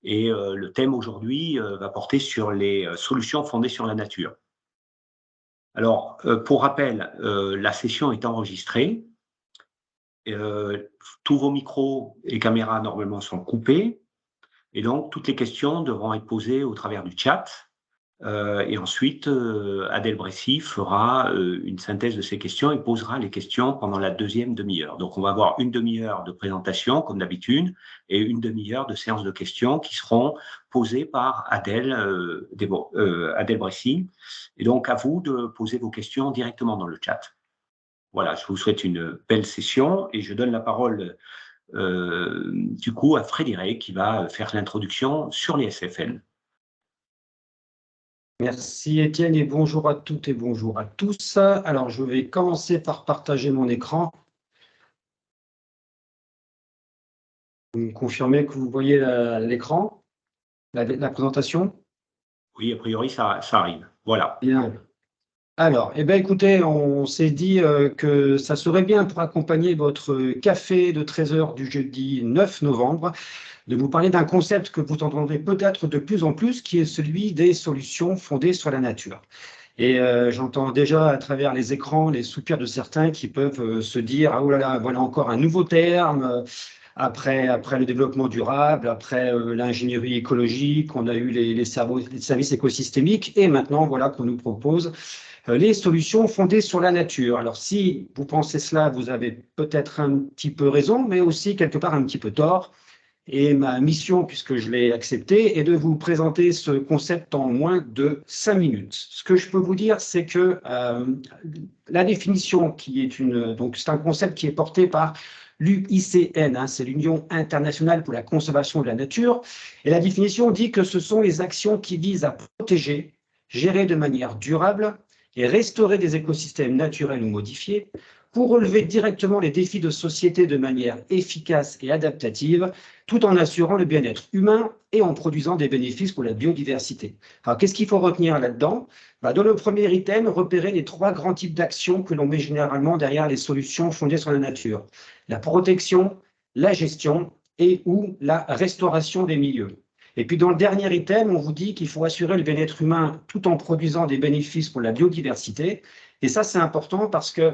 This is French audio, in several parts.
Et le thème aujourd'hui va porter sur les solutions fondées sur la nature. Alors, pour rappel, la session est enregistrée. Tous vos micros et caméras normalement sont coupés. Et donc, toutes les questions devront être posées au travers du chat. Et ensuite, Adèle Bressy fera une synthèse de ces questions et posera les questions pendant la deuxième demi-heure. Donc, on va avoir une demi-heure de présentation, comme d'habitude, et une demi-heure de séance de questions qui seront posées par Adèle Bressy. Et donc, à vous de poser vos questions directement dans le chat. Voilà, je vous souhaite une belle session et je donne la parole du coup à Frédéric qui va faire l'introduction sur les SFN. Merci Étienne et bonjour à toutes et bonjour à tous. Alors je vais commencer par partager mon écran. Vous me confirmez que vous voyez l'écran, la présentation? Oui, a priori ça arrive. Voilà. Bien. Alors, écoutez, on s'est dit que ça serait bien pour accompagner votre café de 13h du jeudi 9 novembre de vous parler d'un concept que vous entendrez peut-être de plus en plus, qui est celui des solutions fondées sur la nature. Et j'entends déjà à travers les écrans les soupirs de certains qui peuvent se dire « Ah oh là là, voilà encore un nouveau terme après le développement durable, après l'ingénierie écologique, on a eu les services écosystémiques et maintenant voilà qu'on nous propose les solutions fondées sur la nature. » Alors si vous pensez cela, vous avez peut-être un petit peu raison, mais aussi quelque part un petit peu tort. Et ma mission, puisque je l'ai accepté, est de vous présenter ce concept en moins de 5 minutes. Ce que je peux vous dire, c'est que la définition qui est donc c'est un concept qui est porté par l'UICN, c'est l'Union internationale pour la conservation de la nature. Et la définition dit que ce sont les actions qui visent à protéger, gérer de manière durable et restaurer des écosystèmes naturels ou modifiés pour relever directement les défis de société de manière efficace et adaptative, tout en assurant le bien-être humain et en produisant des bénéfices pour la biodiversité. Alors, qu'est-ce qu'il faut retenir là-dedans? Dans le premier item, repérer les 3 grands types d'actions que l'on met généralement derrière les solutions fondées sur la nature. La protection, la gestion et ou la restauration des milieux. Et puis dans le dernier item, on vous dit qu'il faut assurer le bien-être humain tout en produisant des bénéfices pour la biodiversité. Et ça, c'est important parce que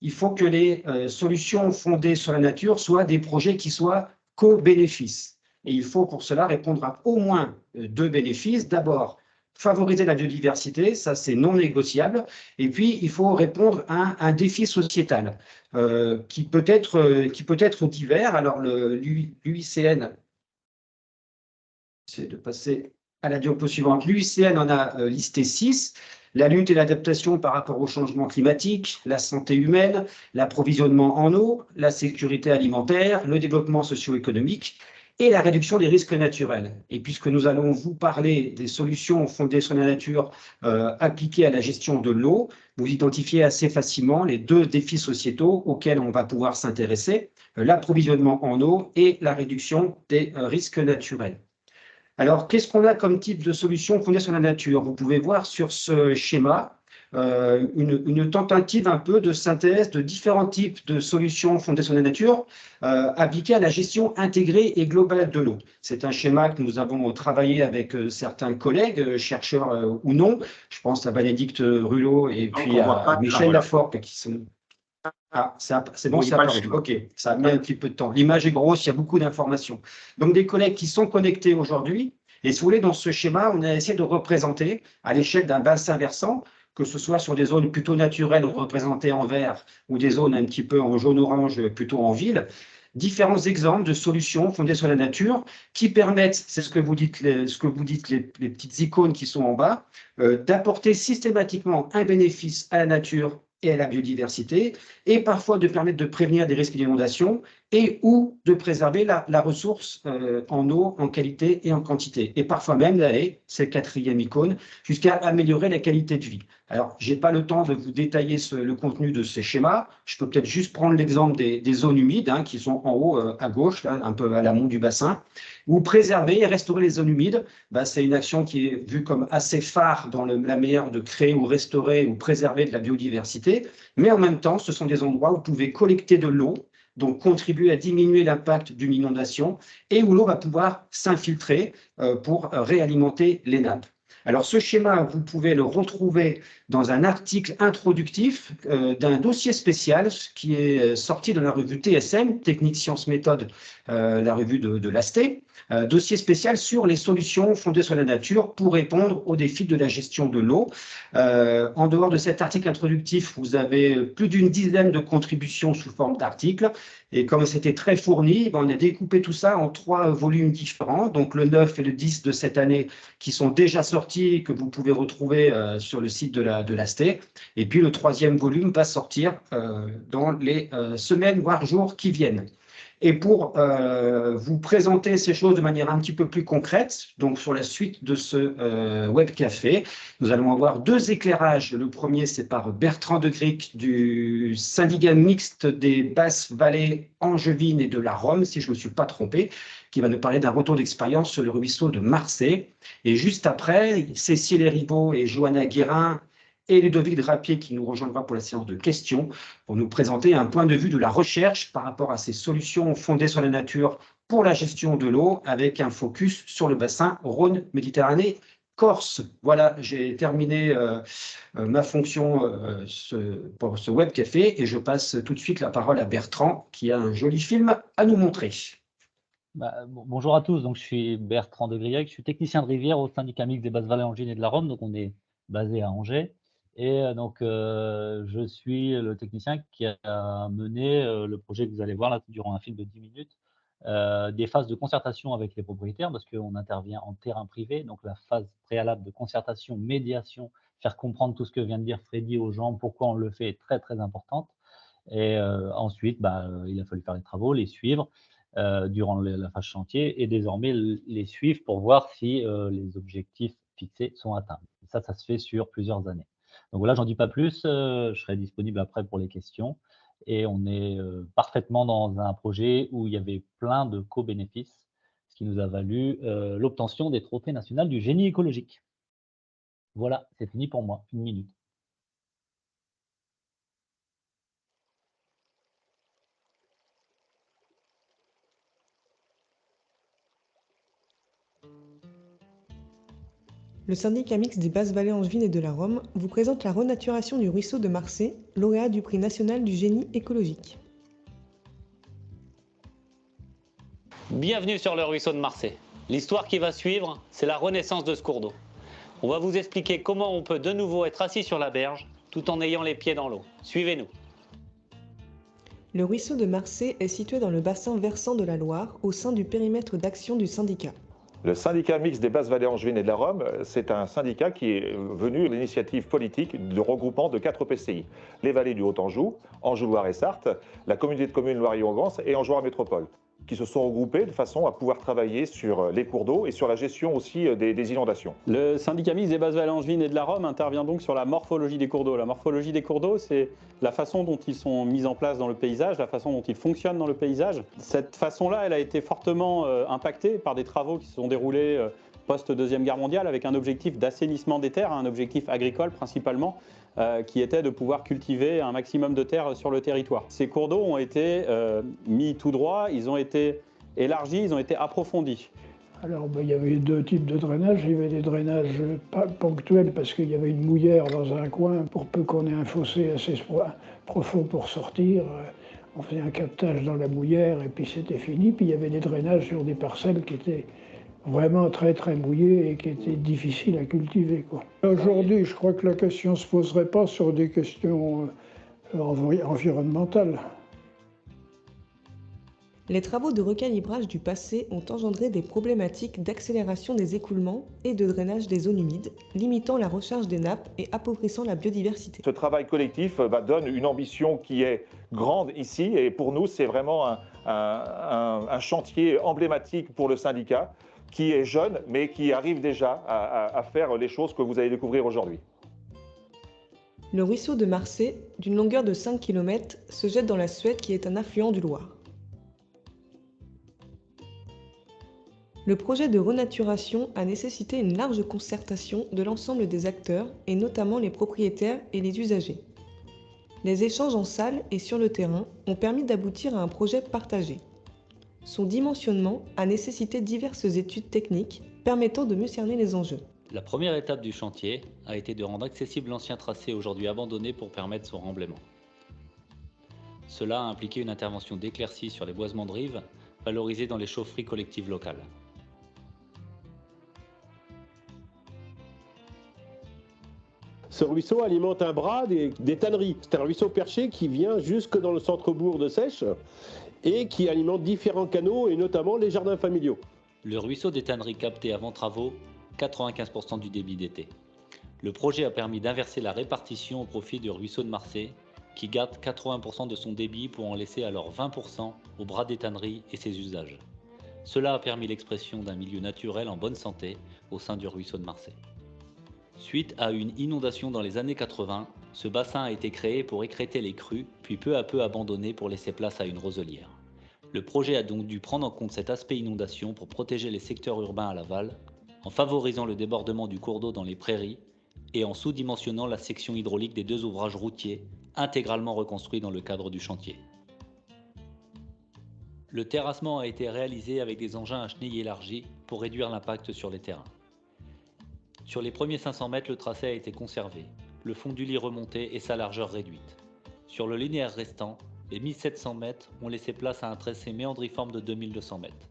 il faut que les solutions fondées sur la nature soient des projets qui soient co-bénéfices. Et il faut pour cela répondre à au moins 2 bénéfices. D'abord, favoriser la biodiversité, ça c'est non négociable. Et puis, il faut répondre à un défi sociétal qui peut être divers. Alors, l'UICN, c'est de passer à la diapo suivante. L'UICN en a listé 6. La lutte et l'adaptation par rapport au changement climatique, la santé humaine, l'approvisionnement en eau, la sécurité alimentaire, le développement socio-économique et la réduction des risques naturels. Et puisque nous allons vous parler des solutions fondées sur la nature appliquées à la gestion de l'eau, vous identifiez assez facilement les 2 défis sociétaux auxquels on va pouvoir s'intéresser, l'approvisionnement en eau et la réduction des risques naturels. Alors, qu'est-ce qu'on a comme type de solution fondée sur la nature? Vous pouvez voir sur ce schéma une tentative un peu de synthèse de différents types de solutions fondées sur la nature appliquées à la gestion intégrée et globale de l'eau. C'est un schéma que nous avons travaillé avec certains collègues, chercheurs ou non. Je pense à Bénédicte Rulot et puis à Michel Laforgue qui sont... Ah, c'est bon, c'est apparu. OK, ça a mis un petit peu de temps. L'image est grosse, il y a beaucoup d'informations. Donc, des collègues qui sont connectés aujourd'hui. Et si vous voulez, dans ce schéma, on a essayé de représenter à l'échelle d'un bassin versant, que ce soit sur des zones plutôt naturelles représentées en vert ou des zones un petit peu en jaune-orange plutôt en ville, différents exemples de solutions fondées sur la nature qui permettent, c'est ce que vous dites, les petites icônes qui sont en bas, d'apporter systématiquement un bénéfice à la nature et à la biodiversité, et parfois de permettre de prévenir des risques d'inondation et ou de préserver la ressource en eau, en qualité et en quantité. Et parfois même d'aller, c'est le 4e icône, jusqu'à améliorer la qualité de vie. Alors, je n'ai pas le temps de vous détailler le contenu de ces schémas. Je peux peut-être juste prendre l'exemple des zones humides qui sont en haut à gauche, là, un peu à l'amont du bassin, où préserver et restaurer les zones humides, c'est une action qui est vue comme assez phare dans la manière de créer ou restaurer ou préserver de la biodiversité. Mais en même temps, ce sont des endroits où vous pouvez collecter de l'eau, donc contribuer à diminuer l'impact d'une inondation, et où l'eau va pouvoir s'infiltrer pour réalimenter les nappes. Alors ce schéma, vous pouvez le retrouver dans un article introductif d'un dossier spécial qui est sorti dans la revue TSM, Technique Sciences Méthode, la revue de l'ASTE, dossier spécial sur les solutions fondées sur la nature pour répondre aux défis de la gestion de l'eau. En dehors de cet article introductif, vous avez plus d'une dizaine de contributions sous forme d'articles. Et comme c'était très fourni, on a découpé tout ça en 3 volumes différents, donc le 9 et le 10 de cette année qui sont déjà sortis et que vous pouvez retrouver sur le site de l'ASTE. Et puis le 3e volume va sortir dans les semaines, voire jours qui viennent. Et pour vous présenter ces choses de manière un petit peu plus concrète, donc sur la suite de ce web café, nous allons avoir 2 éclairages. Le premier, c'est par Bertrand de Gric du syndicat mixte des basses vallées angevines et de la Rhôme, si je ne me suis pas trompé, qui va nous parler d'un retour d'expérience sur le ruisseau de Marseille. Et juste après, Cécile Eriveau et Johanna Guérin et Ludovic Drapier qui nous rejoindra pour la séance de questions pour nous présenter un point de vue de la recherche par rapport à ces solutions fondées sur la nature pour la gestion de l'eau avec un focus sur le bassin Rhône-Méditerranée-Corse. Voilà, j'ai terminé ma fonction pour ce web café et je passe tout de suite la parole à Bertrand qui a un joli film à nous montrer. Bonjour à tous, donc je suis Bertrand de Griec, je suis technicien de rivière au syndicat mixte des basses vallées angevines et de la Rhôme, donc on est basé à Angers. Et donc, je suis le technicien qui a mené le projet que vous allez voir là durant un film de 10 minutes, des phases de concertation avec les propriétaires, parce qu'on intervient en terrain privé, donc la phase préalable de concertation, médiation, faire comprendre tout ce que vient de dire Freddy aux gens, pourquoi on le fait est très très importante. Et ensuite, il a fallu faire les travaux, les suivre durant la phase chantier et désormais les suivre pour voir si les objectifs fixés sont atteints. Ça se fait sur plusieurs années. Donc voilà, j'en dis pas plus, je serai disponible après pour les questions. Et on est parfaitement dans un projet où il y avait plein de co-bénéfices, ce qui nous a valu l'obtention des trophées nationaux du génie écologique. Voilà, c'est fini pour moi, 1 minute. Le syndicat mixte des basses vallées angevines et de la Rhôme vous présente la renaturation du ruisseau de Marseille, lauréat du prix national du génie écologique. Bienvenue sur le ruisseau de Marseille. L'histoire qui va suivre, c'est la renaissance de ce cours d'eau. On va vous expliquer comment on peut de nouveau être assis sur la berge tout en ayant les pieds dans l'eau. Suivez-nous. Le ruisseau de Marseille est situé dans le bassin versant de la Loire, au sein du périmètre d'action du syndicat. Le syndicat mixte des basses vallées angevines et de la Rhôme, c'est un syndicat qui est venu à l'initiative politique de regroupement de 4 EPCI. Les vallées du Haut-Anjou, Anjou-Loire et Sarthe, la communauté de communes Loire-et-Haugance et Anjou Métropole, qui se sont regroupés de façon à pouvoir travailler sur les cours d'eau et sur la gestion aussi des inondations. Le syndicat mixte des basses vallées angevines et de la Rhôme intervient donc sur la morphologie des cours d'eau. La morphologie des cours d'eau, c'est la façon dont ils sont mis en place dans le paysage, la façon dont ils fonctionnent dans le paysage. Cette façon-là, elle a été fortement impactée par des travaux qui se sont déroulés post-Deuxième Guerre mondiale avec un objectif d'assainissement des terres, un objectif agricole principalement, qui était de pouvoir cultiver un maximum de terre sur le territoire. Ces cours d'eau ont été mis tout droit, ils ont été élargis, ils ont été approfondis. Alors il y avait 2 types de drainage. Il y avait des drainages ponctuels parce qu'il y avait une mouillère dans un coin pour peu qu'on ait un fossé assez profond pour sortir. On faisait un captage dans la mouillère et puis c'était fini. Puis il y avait des drainages sur des parcelles qui étaient vraiment très très mouillées et qui étaient difficiles à cultiver, quoi. Aujourd'hui, je crois que la question ne se poserait pas sur des questions environnementales. Les travaux de recalibrage du passé ont engendré des problématiques d'accélération des écoulements et de drainage des zones humides, limitant la recharge des nappes et appauvrissant la biodiversité. Ce travail collectif donne une ambition qui est grande ici et pour nous, c'est vraiment un chantier emblématique pour le syndicat qui est jeune mais qui arrive déjà à faire les choses que vous allez découvrir aujourd'hui. Le ruisseau de Marseille, d'une longueur de 5 km, se jette dans la Suède qui est un affluent du Loire. Le projet de renaturation a nécessité une large concertation de l'ensemble des acteurs et notamment les propriétaires et les usagers. Les échanges en salle et sur le terrain ont permis d'aboutir à un projet partagé. Son dimensionnement a nécessité diverses études techniques permettant de mieux cerner les enjeux. La première étape du chantier a été de rendre accessible l'ancien tracé aujourd'hui abandonné pour permettre son remblaiement. Cela a impliqué une intervention d'éclaircie sur les boisements de rive, valorisés dans les chaufferies collectives locales. Ce ruisseau alimente un bras des tanneries. C'est un ruisseau perché qui vient jusque dans le centre-bourg de Sèche et qui alimente différents canaux et notamment les jardins familiaux. Le ruisseau des tanneries captait avant travaux 95% du débit d'été. Le projet a permis d'inverser la répartition au profit du ruisseau de Marcé, qui garde 80% de son débit pour en laisser alors 20% au bras des tanneries et ses usages. Cela a permis l'expression d'un milieu naturel en bonne santé au sein du ruisseau de Marcé. Suite à une inondation dans les années 80, ce bassin a été créé pour écrêter les crues, puis peu à peu abandonné pour laisser place à une roselière. Le projet a donc dû prendre en compte cet aspect inondation pour protéger les secteurs urbains à l'aval, en favorisant le débordement du cours d'eau dans les prairies et en sous-dimensionnant la section hydraulique des 2 ouvrages routiers, intégralement reconstruits dans le cadre du chantier. Le terrassement a été réalisé avec des engins à chenilles élargis pour réduire l'impact sur les terrains. Sur les premiers 500 mètres, le tracé a été conservé, le fond du lit remonté et sa largeur réduite. Sur le linéaire restant, les 1700 mètres ont laissé place à un tracé méandriforme de 2200 mètres.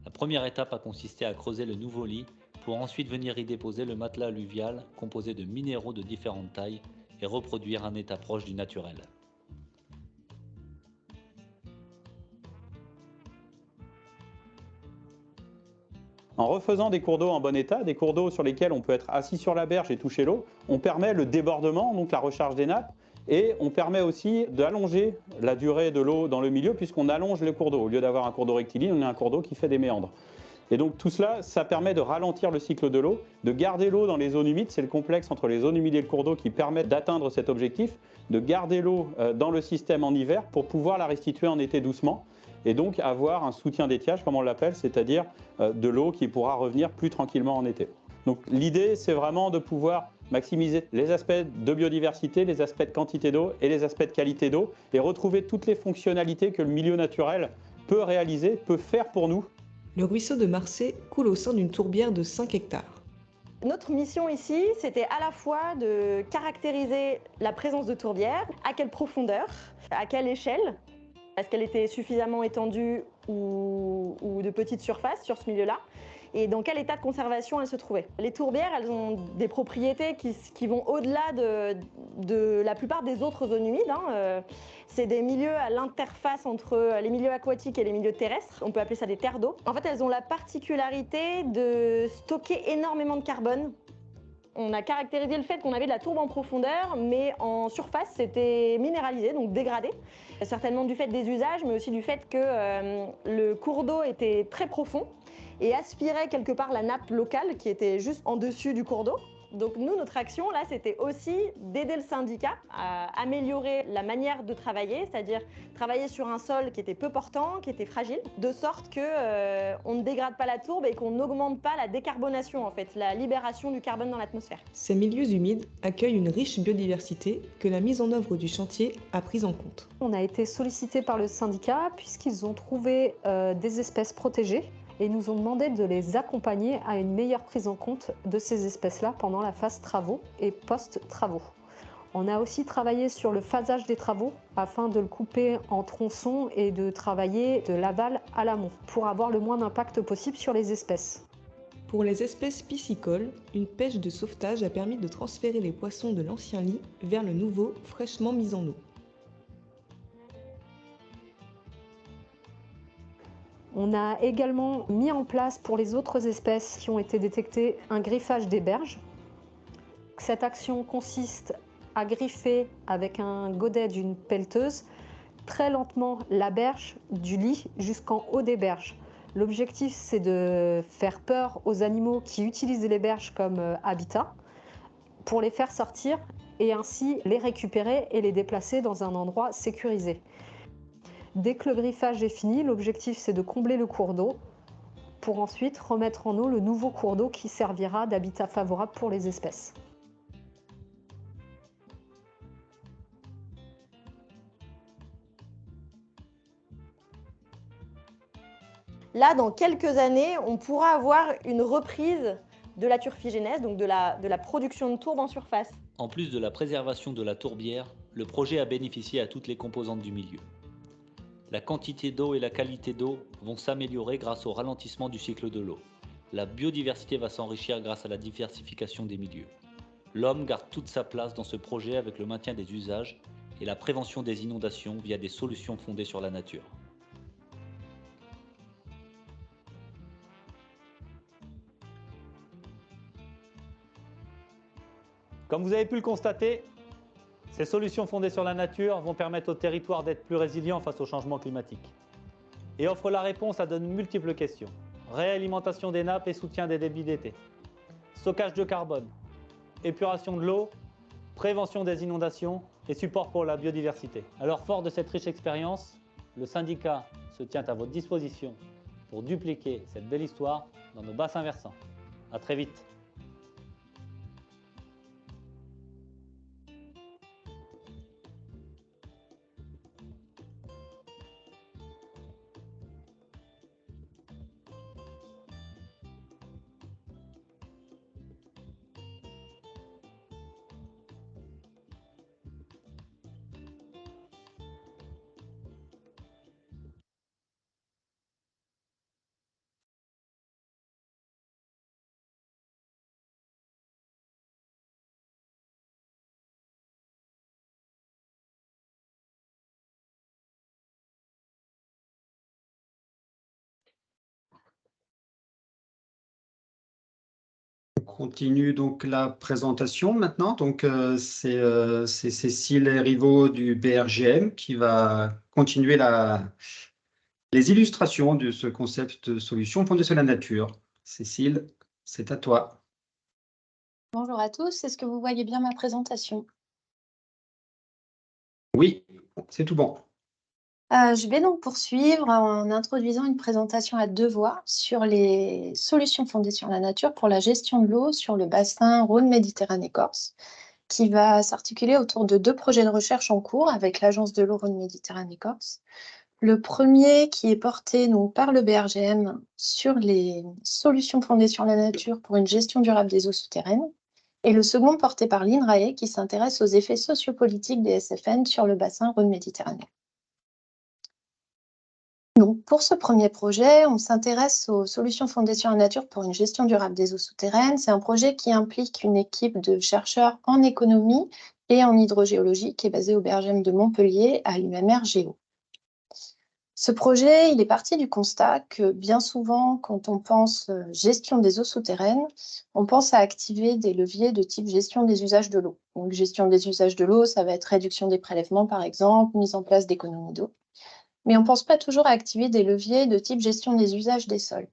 La première étape a consisté à creuser le nouveau lit pour ensuite venir y déposer le matelas alluvial composé de minéraux de différentes tailles et reproduire un état proche du naturel. En refaisant des cours d'eau en bon état, des cours d'eau sur lesquels on peut être assis sur la berge et toucher l'eau, on permet le débordement, donc la recharge des nappes, et on permet aussi d'allonger la durée de l'eau dans le milieu puisqu'on allonge les cours d'eau. Au lieu d'avoir un cours d'eau rectiligne, on a un cours d'eau qui fait des méandres. Et donc tout cela, ça permet de ralentir le cycle de l'eau, de garder l'eau dans les zones humides, c'est le complexe entre les zones humides et le cours d'eau qui permet d'atteindre cet objectif, de garder l'eau dans le système en hiver pour pouvoir la restituer en été doucement, et donc avoir un soutien d'étiage, comme on l'appelle, c'est-à-dire de l'eau qui pourra revenir plus tranquillement en été. Donc l'idée, c'est vraiment de pouvoir maximiser les aspects de biodiversité, les aspects de quantité d'eau et les aspects de qualité d'eau, et retrouver toutes les fonctionnalités que le milieu naturel peut réaliser, peut faire pour nous. Le ruisseau de Marcé coule au sein d'une tourbière de 5 hectares. Notre mission ici, c'était à la fois de caractériser la présence de tourbières, à quelle profondeur, à quelle échelle, est-ce qu'elle était suffisamment étendue ou de petite surface sur ce milieu-là, et dans quel état de conservation elle se trouvait. Les tourbières, elles ont des propriétés qui vont au-delà de la plupart des autres zones humides. C'est des milieux à l'interface entre les milieux aquatiques et les milieux terrestres. On peut appeler ça des terres d'eau. En fait, elles ont la particularité de stocker énormément de carbone. On a caractérisé le fait qu'on avait de la tourbe en profondeur, mais en surface, c'était minéralisé, donc dégradé. Certainement du fait des usages, mais aussi du fait que le cours d'eau était très profond et aspirait quelque part la nappe locale qui était juste en dessus du cours d'eau. Donc nous, notre action, là, c'était aussi d'aider le syndicat à améliorer la manière de travailler, c'est-à-dire travailler sur un sol qui était peu portant, qui était fragile, de sorte qu'on ne dégrade pas la tourbe et qu'on n'augmente pas la décarbonation, en fait, la libération du carbone dans l'atmosphère. Ces milieux humides accueillent une riche biodiversité que la mise en œuvre du chantier a prise en compte. On a été sollicité par le syndicat puisqu'ils ont trouvé des espèces protégées et nous ont demandé de les accompagner à une meilleure prise en compte de ces espèces-là pendant la phase travaux et post-travaux. On a aussi travaillé sur le phasage des travaux afin de le couper en tronçons et de travailler de l'aval à l'amont pour avoir le moins d'impact possible sur les espèces. Pour les espèces piscicoles, une pêche de sauvetage a permis de transférer les poissons de l'ancien lit vers le nouveau fraîchement mis en eau. On a également mis en place pour les autres espèces qui ont été détectées un griffage des berges. Cette action consiste à griffer avec un godet d'une pelleteuse très lentement la berge du lit jusqu'en haut des berges. L'objectif, c'est de faire peur aux animaux qui utilisent les berges comme habitat pour les faire sortir et ainsi les récupérer et les déplacer dans un endroit sécurisé. Dès que le griffage est fini, l'objectif c'est de combler le cours d'eau pour ensuite remettre en eau le nouveau cours d'eau qui servira d'habitat favorable pour les espèces. là, dans quelques années, on pourra avoir une reprise de la turfigénèse, donc de la production de tourbe en surface. En plus de la préservation de la tourbière, le projet a bénéficié à toutes les composantes du milieu. La quantité d'eau et la qualité d'eau vont s'améliorer grâce au ralentissement du cycle de l'eau. La biodiversité va s'enrichir grâce à la diversification des milieux. L'homme garde toute sa place dans ce projet avec le maintien des usages et la prévention des inondations via des solutions fondées sur la nature. Comme vous avez pu le constater, ces solutions fondées sur la nature vont permettre au territoire d'être plus résilient face au changement climatique et offrent la réponse à de multiples questions. Réalimentation des nappes et soutien des débits d'été, stockage de carbone, épuration de l'eau, prévention des inondations et support pour la biodiversité. Alors, fort de cette riche expérience, le syndicat se tient à votre disposition pour dupliquer cette belle histoire dans nos bassins versants. À très vite. On continue donc la présentation maintenant. Donc, c'est Cécile Rivaud du BRGM qui va continuer les illustrations de ce concept de solution fondée sur la nature. Cécile, c'est à toi. Bonjour à tous, est-ce que vous voyez bien ma présentation? Oui, c'est tout bon. Je vais donc poursuivre en introduisant une présentation à deux voix sur les solutions fondées sur la nature pour la gestion de l'eau sur le bassin Rhône-Méditerranée-Corse, qui va s'articuler autour de deux projets de recherche en cours avec l'Agence de l'eau Rhône-Méditerranée-Corse. Le premier qui est porté donc, par le BRGM sur les solutions fondées sur la nature pour une gestion durable des eaux souterraines, et le second porté par l'INRAE qui s'intéresse aux effets sociopolitiques des SFN sur le bassin Rhône-Méditerranée. Donc, pour ce premier projet, on s'intéresse aux solutions fondées sur la nature pour une gestion durable des eaux souterraines. C'est un projet qui implique une équipe de chercheurs en économie et en hydrogéologie qui est basée au BRGM de Montpellier à l'UMR Géo. Ce projet, il est parti du constat que bien souvent, quand on pense gestion des eaux souterraines, on pense à activer des leviers de type gestion des usages de l'eau. Donc, gestion des usages de l'eau, ça va être réduction des prélèvements, par exemple, mise en place d'économies d'eau. Mais on ne pense pas toujours à activer des leviers de type gestion des usages des sols.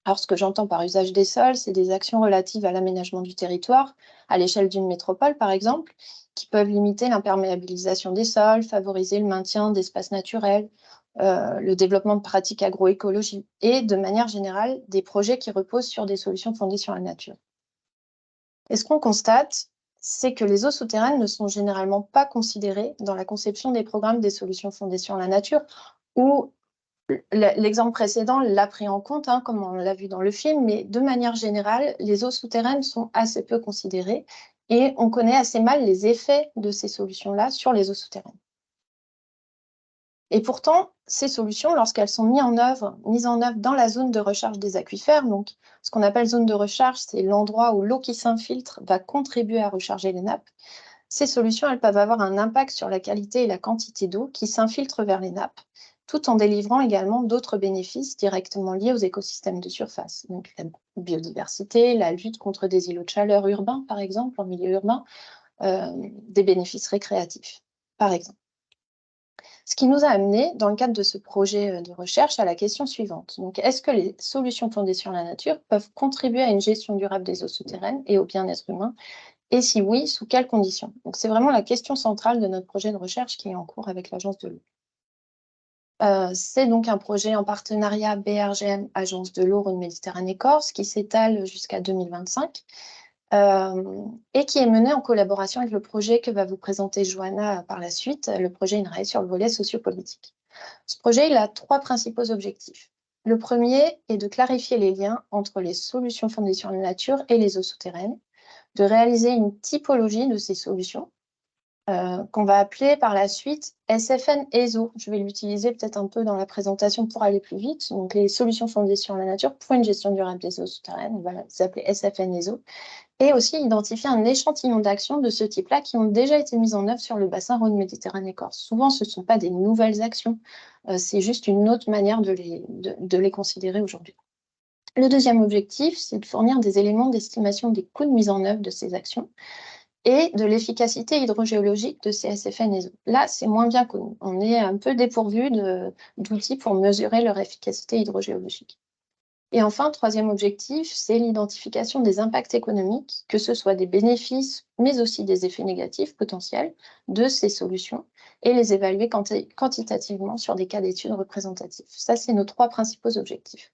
Alors, ce que j'entends par usage des sols, c'est des actions relatives à l'aménagement du territoire, à l'échelle d'une métropole, par exemple, qui peuvent limiter l'imperméabilisation des sols, favoriser le maintien d'espaces naturels, le développement de pratiques agroécologiques et, de manière générale, des projets qui reposent sur des solutions fondées sur la nature. Et ce qu'on constate, c'est que les eaux souterraines ne sont généralement pas considérées dans la conception des programmes des solutions fondées sur la nature, où l'exemple précédent l'a pris en compte, comme on l'a vu dans le film, mais de manière générale, les eaux souterraines sont assez peu considérées et on connaît assez mal les effets de ces solutions-là sur les eaux souterraines. Et pourtant, ces solutions, lorsqu'elles sont mises en œuvre dans la zone de recharge des aquifères, donc ce qu'on appelle zone de recharge, c'est l'endroit où l'eau qui s'infiltre va contribuer à recharger les nappes. Ces solutions, elles peuvent avoir un impact sur la qualité et la quantité d'eau qui s'infiltre vers les nappes, tout en délivrant également d'autres bénéfices directement liés aux écosystèmes de surface. Donc la biodiversité, la lutte contre des îlots de chaleur urbains, par exemple, en milieu urbain, des bénéfices récréatifs, par exemple. Ce qui nous a amené, dans le cadre de ce projet de recherche, à la question suivante. Donc, est-ce que les solutions fondées sur la nature peuvent contribuer à une gestion durable des eaux souterraines et au bien-être humain? Et si oui, sous quelles conditions? Donc, c'est vraiment la question centrale de notre projet de recherche qui est en cours avec l'Agence de l'eau. C'est donc un projet en partenariat BRGM, Agence de l'eau Rhône-Méditerranée-Corse, qui s'étale jusqu'à 2025. Et qui est mené en collaboration avec le projet que va vous présenter Johanna par la suite, le projet INRAE sur le volet sociopolitique. Ce projet, il a trois principaux objectifs. Le premier est de clarifier les liens entre les solutions fondées sur la nature et les eaux souterraines, de réaliser une typologie de ces solutions, qu'on va appeler par la suite SFN ESO. Je vais l'utiliser peut-être un peu dans la présentation pour aller plus vite. Donc, les solutions fondées sur la nature pour une gestion durable des eaux souterraines, on va les appeler SFN ESO. Et aussi identifier un échantillon d'actions de ce type-là qui ont déjà été mises en œuvre sur le bassin Rhône-Méditerranée-Corse. Souvent, ce ne sont pas des nouvelles actions, c'est juste une autre manière de les considérer aujourd'hui. Le deuxième objectif, c'est de fournir des éléments d'estimation des coûts de mise en œuvre de ces actions et de l'efficacité hydrogéologique de ces SFN ESO. Là, c'est moins bien connu. On est un peu dépourvu d'outils pour mesurer leur efficacité hydrogéologique. Et enfin, troisième objectif, c'est l'identification des impacts économiques, que ce soit des bénéfices, mais aussi des effets négatifs potentiels de ces solutions, et les évaluer quantitativement sur des cas d'études représentatifs. Ça, c'est nos trois principaux objectifs.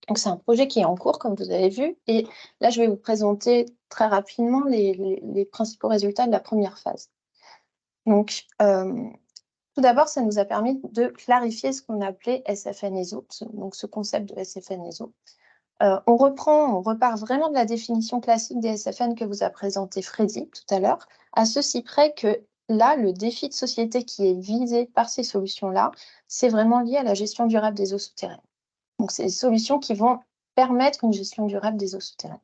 Donc, c'est un projet qui est en cours, comme vous avez vu, et là, je vais vous présenter très rapidement les principaux résultats de la première phase. Donc, tout d'abord, ça nous a permis de clarifier ce qu'on appelait SFN ESO, donc ce concept de SFN ESO. On repart vraiment de la définition classique des SFN que vous a présenté Freddy tout à l'heure, à ceci près que là, le défi de société qui est visé par ces solutions-là, c'est vraiment lié à la gestion durable des eaux souterraines. Donc, c'est des solutions qui vont permettre une gestion durable des eaux souterraines.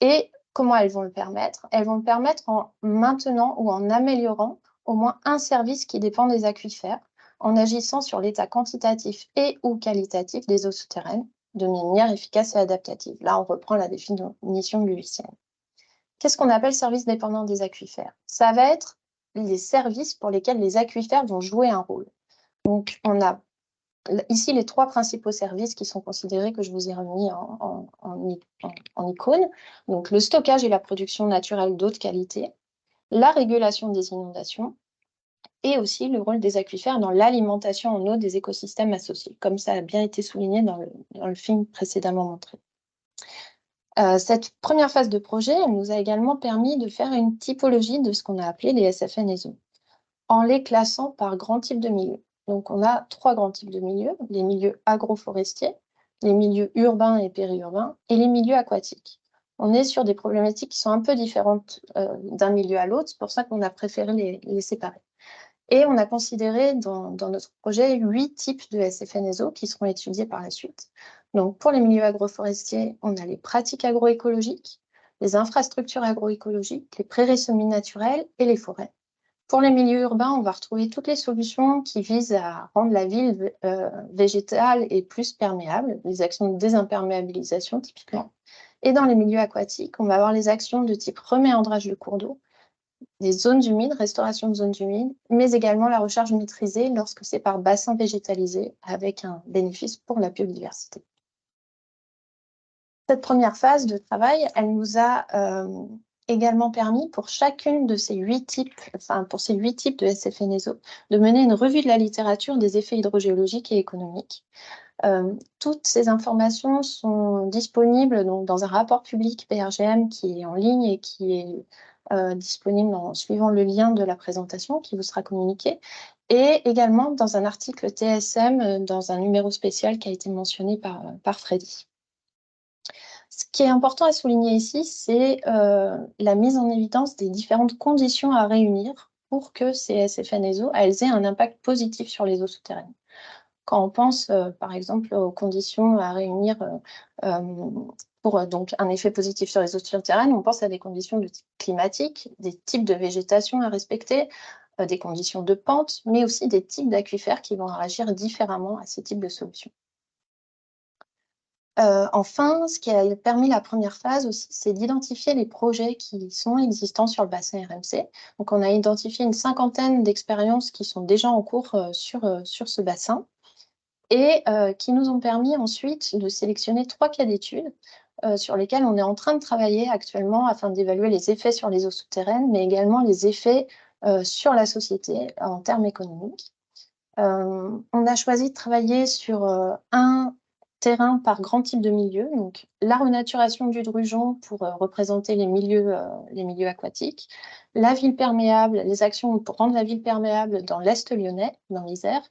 Et comment elles vont le permettre? Elles vont le permettre en maintenant ou en améliorant au moins un service qui dépend des aquifères, en agissant sur l'état quantitatif et ou qualitatif des eaux souterraines de manière efficace et adaptative. Là, on reprend la définition de l'UICN. Qu'est-ce qu'on appelle service dépendant des aquifères? Ça va être les services pour lesquels les aquifères vont jouer un rôle. Donc, on a ici les trois principaux services qui sont considérés, que je vous ai remis en icône. Donc, le stockage et la production naturelle d'eau de qualité, la régulation des inondations et aussi le rôle des aquifères dans l'alimentation en eau des écosystèmes associés, comme ça a bien été souligné dans le film précédemment montré. Cette première phase de projet, elle nous a également permis de faire une typologie de ce qu'on a appelé les SFN ESO, en les classant par grands types de milieux. Donc, on a trois grands types de milieux: les milieux agroforestiers, les milieux urbains et périurbains, et les milieux aquatiques. On est sur des problématiques qui sont un peu différentes d'un milieu à l'autre, c'est pour ça qu'on a préféré les séparer. Et on a considéré dans notre projet 8 types de SFN ESO qui seront étudiés par la suite. Donc, pour les milieux agroforestiers, on a les pratiques agroécologiques, les infrastructures agroécologiques, les prairies semi-naturelles et les forêts. Pour les milieux urbains, on va retrouver toutes les solutions qui visent à rendre la ville végétale et plus perméable, les actions de désimperméabilisation typiquement. Et dans les milieux aquatiques, on va avoir les actions de type reméandrage de cours d'eau, des zones humides, restauration de zones humides, mais également la recharge maîtrisée lorsque c'est par bassin végétalisé, avec un bénéfice pour la biodiversité. Cette première phase de travail, elle nous a également permis pour chacune de ces 8 types, pour ces 8 types de SFN ESO, de mener une revue de la littérature des effets hydrogéologiques et économiques. Toutes ces informations sont disponibles donc, dans un rapport public PRGM qui est en ligne et qui est disponible en suivant le lien de la présentation qui vous sera communiqué, et également dans un article TSM dans un numéro spécial qui a été mentionné par Freddy. Ce qui est important à souligner ici, c'est la mise en évidence des différentes conditions à réunir pour que ces SFN ESO elles aient un impact positif sur les eaux souterraines. Quand on pense, par exemple, aux conditions à réunir pour donc, un effet positif sur les eaux souterraines, on pense à des conditions de type climatique, des types de végétation à respecter, des conditions de pente, mais aussi des types d'aquifères qui vont réagir différemment à ces types de solutions. Enfin, ce qui a permis la première phase aussi, c'est d'identifier les projets qui sont existants sur le bassin RMC. Donc, on a identifié une 50aine d'expériences qui sont déjà en cours sur ce bassin et qui nous ont permis ensuite de sélectionner 3 cas d'études sur lesquels on est en train de travailler actuellement afin d'évaluer les effets sur les eaux souterraines, mais également les effets sur la société en termes économiques. On a choisi de travailler sur un terrain par grand type de milieu, donc la renaturation du Drugeon pour représenter les milieux aquatiques, la ville perméable, les actions pour rendre la ville perméable dans l'Est lyonnais, dans l'Isère,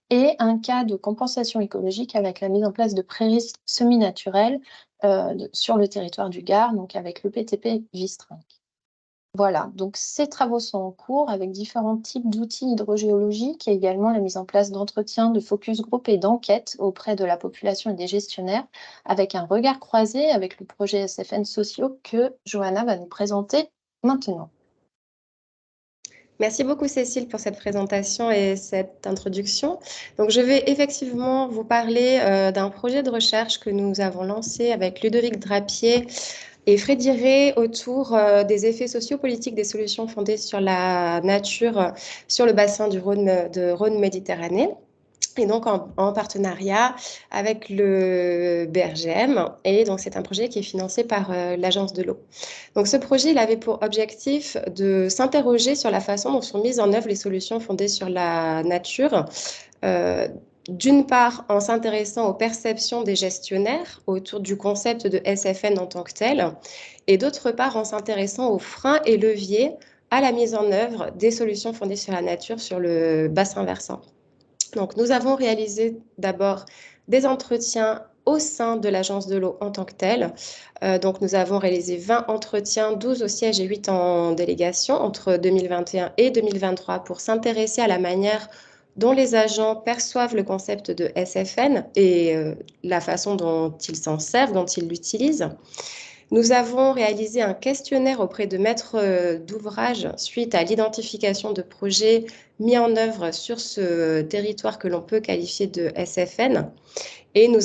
et un cas de compensation écologique avec la mise en place de prairies semi-naturelles sur le territoire du Gard, donc avec le PTP Vistrinck. Voilà, donc ces travaux sont en cours avec différents types d'outils hydrogéologiques et également la mise en place d'entretiens, de focus group et d'enquêtes auprès de la population et des gestionnaires, avec un regard croisé avec le projet SFN sociaux que Johanna va nous présenter maintenant. Merci beaucoup Cécile pour cette présentation et cette introduction. Donc, je vais effectivement vous parler d'un projet de recherche que nous avons lancé avec Ludovic Drapier et Freddy Rey autour des effets sociopolitiques des solutions fondées sur la nature sur le bassin du Rhône-Méditerranée. Et donc en partenariat avec le BRGM. Et donc c'est un projet qui est financé par l'Agence de l'eau. Donc ce projet, il avait pour objectif de s'interroger sur la façon dont sont mises en œuvre les solutions fondées sur la nature. D'une part, en s'intéressant aux perceptions des gestionnaires autour du concept de SFN en tant que tel, et d'autre part, en s'intéressant aux freins et leviers à la mise en œuvre des solutions fondées sur la nature sur le bassin versant. Donc, nous avons réalisé d'abord des entretiens au sein de l'Agence de l'eau en tant que telle. Donc, nous avons réalisé 20 entretiens, 12 au siège et 8 en délégation entre 2021 et 2023 pour s'intéresser à la manière dont les agents perçoivent le concept de SFN et la façon dont ils s'en servent, dont ils l'utilisent. Nous avons réalisé un questionnaire auprès de maîtres d'ouvrage suite à l'identification de projets mis en œuvre sur ce territoire que l'on peut qualifier de SFN. Et nous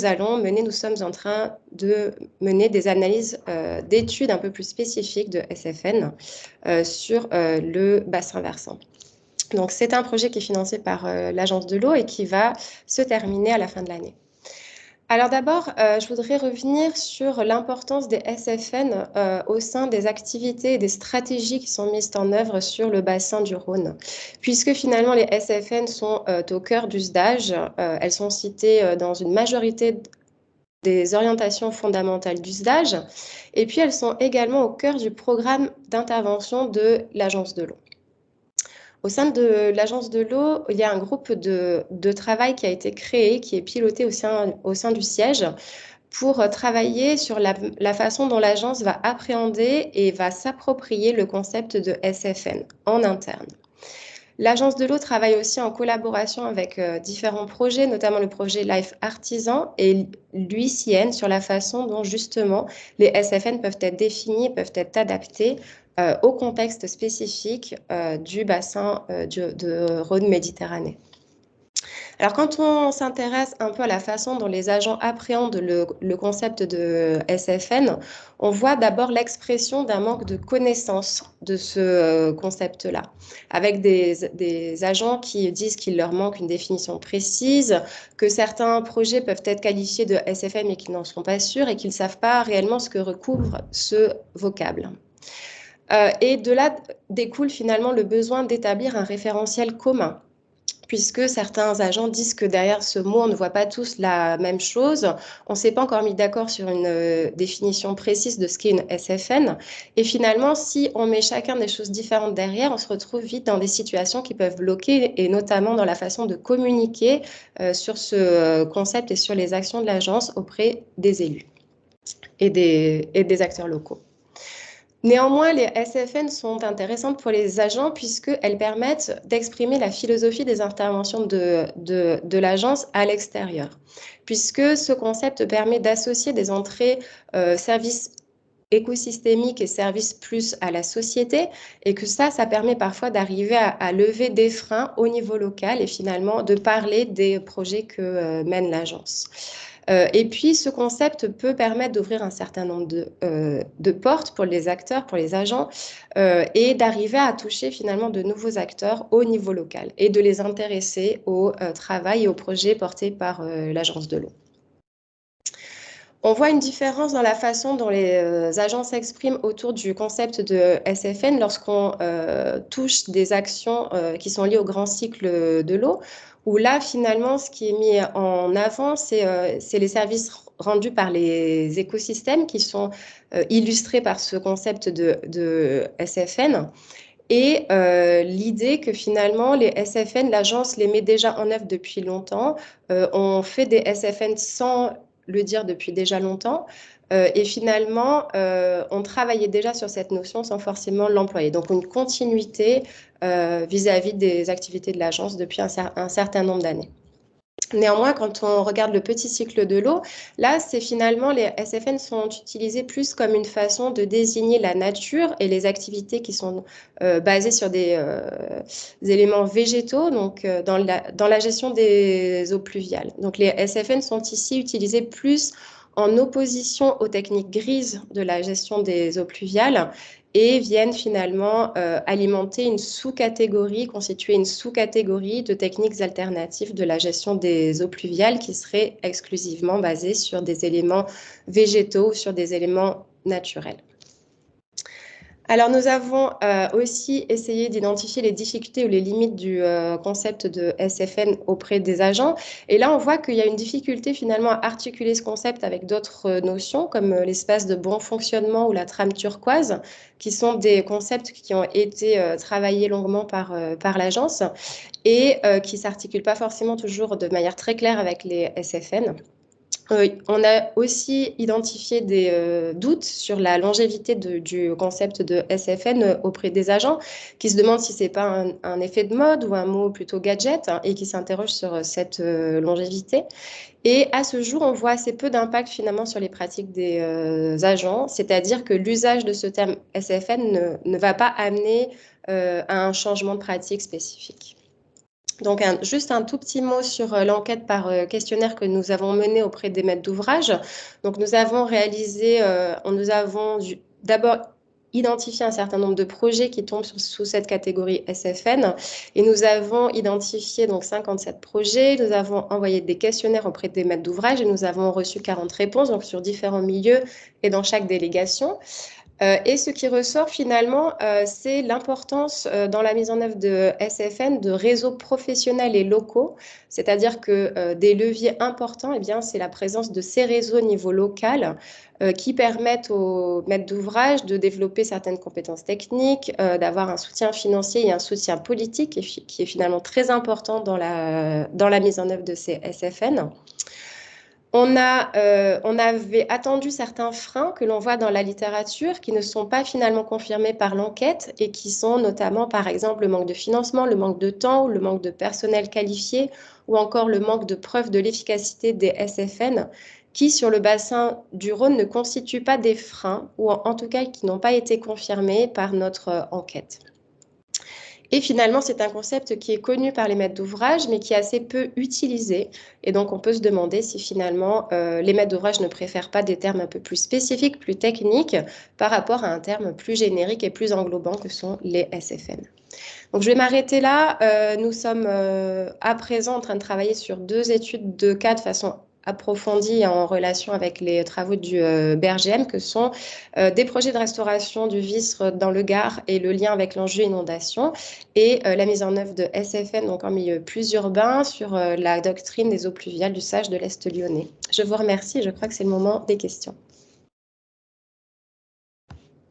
sommes en train de mener des analyses d'études un peu plus spécifiques de SFN sur le bassin versant. Donc, c'est un projet qui est financé par l'Agence de l'eau et qui va se terminer à la fin de l'année. Alors d'abord, je voudrais revenir sur l'importance des SFN au sein des activités et des stratégies qui sont mises en œuvre sur le bassin du Rhône. Puisque finalement, les SFN sont au cœur du SDAGE, elles sont citées dans une majorité des orientations fondamentales du SDAGE, et puis elles sont également au cœur du programme d'intervention de l'Agence de l'eau. Au sein de l'Agence de l'eau, il y a un groupe de travail qui a été créé, qui est piloté au sein du siège pour travailler sur la façon dont l'agence va appréhender et va s'approprier le concept de SFN en interne. L'Agence de l'eau travaille aussi en collaboration avec différents projets, notamment le projet Life Artisan et l'UICN sur la façon dont justement les SFN peuvent être définis, peuvent être adaptés au contexte spécifique du bassin de Rhône-Méditerranée. Alors, quand on s'intéresse un peu à la façon dont les agents appréhendent le concept de SFN, on voit d'abord l'expression d'un manque de connaissance de ce concept-là, avec des agents qui disent qu'il leur manque une définition précise, que certains projets peuvent être qualifiés de SFN mais qui n'en sont pas sûrs et qu'ils ne savent pas réellement ce que recouvre ce vocable. Et de là découle finalement le besoin d'établir un référentiel commun, puisque certains agents disent que derrière ce mot, on ne voit pas tous la même chose. On ne s'est pas encore mis d'accord sur une définition précise de ce qu'est une SFN. Et finalement, si on met chacun des choses différentes derrière, on se retrouve vite dans des situations qui peuvent bloquer, et notamment dans la façon de communiquer sur ce concept et sur les actions de l'agence auprès des élus et des acteurs locaux. Néanmoins, les SFN sont intéressantes pour les agents puisqu'elles permettent d'exprimer la philosophie des interventions de l'agence à l'extérieur. Puisque ce concept permet d'associer des entrées services écosystémiques et services plus à la société, et que ça permet parfois d'arriver à lever des freins au niveau local et finalement de parler des projets que mène l'agence. Et puis, ce concept peut permettre d'ouvrir un certain nombre de portes pour les acteurs, pour les agents, et d'arriver à toucher finalement de nouveaux acteurs au niveau local et de les intéresser au travail et aux projets portés par l'Agence de l'eau. On voit une différence dans la façon dont les agents s'expriment autour du concept de SFN lorsqu'on touche des actions qui sont liées au grand cycle de l'eau, où là, finalement, ce qui est mis en avant, c'est les services rendus par les écosystèmes qui sont illustrés par ce concept de SFN. Et l'idée que finalement les SFN, l'agence les met déjà en œuvre depuis longtemps. On fait des SFN sans le dire depuis déjà longtemps. Et finalement, on travaillait déjà sur cette notion sans forcément l'employer. Donc une continuité vis-à-vis des activités de l'agence depuis un certain nombre d'années. Néanmoins, quand on regarde le petit cycle de l'eau, là, c'est finalement les SFN sont utilisés plus comme une façon de désigner la nature et les activités qui sont basées sur des éléments végétaux, donc dans la gestion des eaux pluviales. Donc les SFN sont ici utilisés plus en opposition aux techniques grises de la gestion des eaux pluviales et viennent finalement alimenter une sous-catégorie, constituer une sous-catégorie de techniques alternatives de la gestion des eaux pluviales qui seraient exclusivement basées sur des éléments végétaux ou sur des éléments naturels. Alors, nous avons aussi essayé d'identifier les difficultés ou les limites du concept de SFN auprès des agents. Et là, on voit qu'il y a une difficulté finalement à articuler ce concept avec d'autres notions comme l'espace de bon fonctionnement ou la trame turquoise, qui sont des concepts qui ont été travaillés longuement par l'agence et qui ne s'articulent pas forcément toujours de manière très claire avec les SFN. On a aussi identifié des doutes sur la longévité du concept de SFN auprès des agents qui se demandent si ce n'est pas un effet de mode ou un mot plutôt gadget et qui s'interrogent sur cette longévité. Et à ce jour, on voit assez peu d'impact finalement sur les pratiques des agents, c'est-à-dire que l'usage de ce terme SFN ne va pas amener à un changement de pratique spécifique. Donc, juste un tout petit mot sur l'enquête par questionnaire que nous avons menée auprès des maîtres d'ouvrage. Donc, nous avons réalisé, nous avons d'abord identifié un certain nombre de projets qui tombent sous cette catégorie SFN et nous avons identifié donc 57 projets. Nous avons envoyé des questionnaires auprès des maîtres d'ouvrage et nous avons reçu 40 réponses donc sur différents milieux et dans chaque délégation. Et ce qui ressort finalement, c'est l'importance dans la mise en œuvre de SFN de réseaux professionnels et locaux, c'est-à-dire que des leviers importants, eh bien, c'est la présence de ces réseaux au niveau local qui permettent aux maîtres d'ouvrage de développer certaines compétences techniques, d'avoir un soutien financier et un soutien politique qui est finalement très important dans la mise en œuvre de ces SFN. On avait attendu certains freins que l'on voit dans la littérature qui ne sont pas finalement confirmés par l'enquête et qui sont notamment, par exemple, le manque de financement, le manque de temps, le manque de personnel qualifié ou encore le manque de preuves de l'efficacité des SFN qui, sur le bassin du Rhône, ne constituent pas des freins ou en tout cas qui n'ont pas été confirmés par notre enquête. Et finalement, c'est un concept qui est connu par les maîtres d'ouvrage, mais qui est assez peu utilisé. Et donc, on peut se demander si finalement, les maîtres d'ouvrage ne préfèrent pas des termes un peu plus spécifiques, plus techniques, par rapport à un terme plus générique et plus englobant que sont les SFN. Donc, je vais m'arrêter là. Nous sommes à présent en train de travailler sur 2 études de cas de façon approfondie en relation avec les travaux du BRGM, que sont des projets de restauration du Vistre dans le Gard et le lien avec l'enjeu inondation, et la mise en œuvre de SFN, donc en milieu plus urbain, sur la doctrine des eaux pluviales du Sage de l'Est lyonnais. Je vous remercie, je crois que c'est le moment des questions.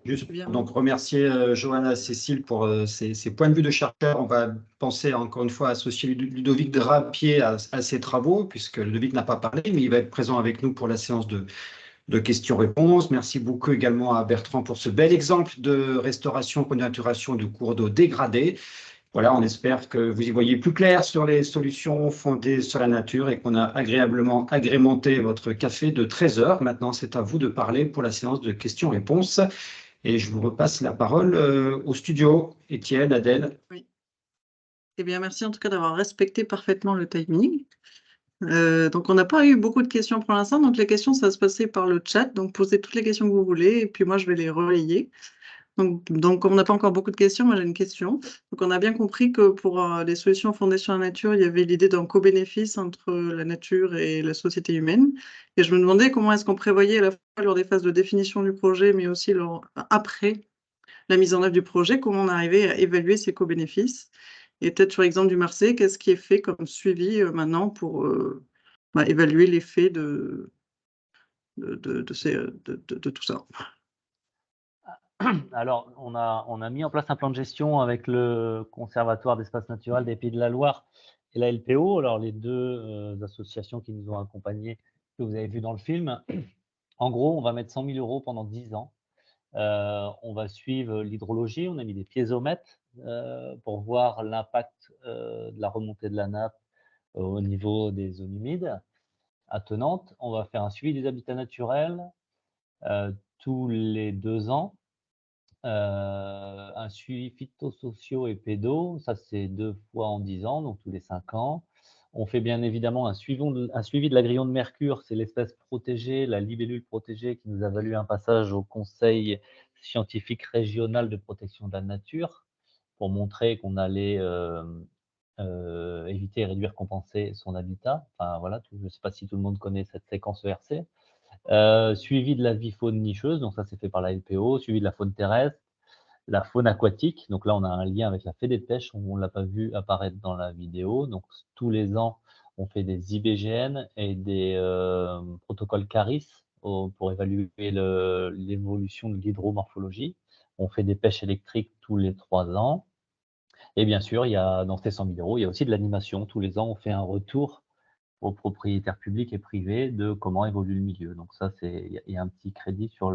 Juste donc remercier Johanna Cécile pour ses points de vue de chercheur. On va penser encore une fois à associer Ludovic Drapier à ses travaux, puisque Ludovic n'a pas parlé, mais il va être présent avec nous pour la séance de questions-réponses. Merci beaucoup également à Bertrand pour ce bel exemple de restauration, renaturation de cours d'eau dégradés. Voilà, on espère que vous y voyez plus clair sur les solutions fondées sur la nature et qu'on a agréablement agrémenté votre café de 13 heures. Maintenant, c'est à vous de parler pour la séance de questions-réponses. Et je vous repasse la parole au studio. Étienne, Adèle. Oui. Eh bien, merci en tout cas d'avoir respecté parfaitement le timing. Donc, on n'a pas eu beaucoup de questions pour l'instant. Donc, les questions, ça va se passer par le chat. Donc, posez toutes les questions que vous voulez et puis moi, je vais les relayer. Donc comme on n'a pas encore beaucoup de questions, moi j'ai une question. Donc on a bien compris que pour les solutions fondées sur la nature, il y avait l'idée d'un co-bénéfice entre la nature et la société humaine. Et je me demandais comment est-ce qu'on prévoyait à la fois lors des phases de définition du projet, mais aussi après la mise en œuvre du projet, comment on arrivait à évaluer ces co-bénéfices. Et peut-être sur l'exemple du Marseille, qu'est-ce qui est fait comme suivi maintenant pour évaluer l'effet de tout ça. Alors, on a mis en place un plan de gestion avec le Conservatoire d'espaces naturels des Pays de la Loire et la LPO. Alors, les deux associations qui nous ont accompagnés, que vous avez vu dans le film. En gros, on va mettre 100 000 € pendant 10 ans. On va suivre l'hydrologie. On a mis des piézomètres pour voir l'impact de la remontée de la nappe au niveau des zones humides attenantes. On va faire un suivi des habitats naturels tous les 2 ans. Un suivi phytosociaux et pédo, ça c'est 2 fois en 10 ans, donc tous les 5 ans. On fait bien évidemment un suivi de l'agrillon de mercure, c'est l'espèce protégée, la libellule protégée qui nous a valu un passage au Conseil scientifique régional de protection de la nature pour montrer qu'on allait éviter, réduire, compenser son habitat. Enfin voilà, je ne sais pas si tout le monde connaît cette séquence ERC. Suivi de la vie faune nicheuse, donc ça c'est fait par la LPO, suivi de la faune terrestre, la faune aquatique, donc là on a un lien avec la Fédé de pêche, on ne l'a pas vu apparaître dans la vidéo, donc tous les ans on fait des IBGN et des protocoles CARIS pour évaluer l'évolution de l'hydromorphologie. On fait des pêches électriques tous les 3 ans. Et bien sûr, il y a, dans ces 100 000 €, il y a aussi de l'animation. Tous les ans, on fait un retour aux propriétaires publics et privés de comment évolue le milieu. Donc ça, il y a un petit crédit sur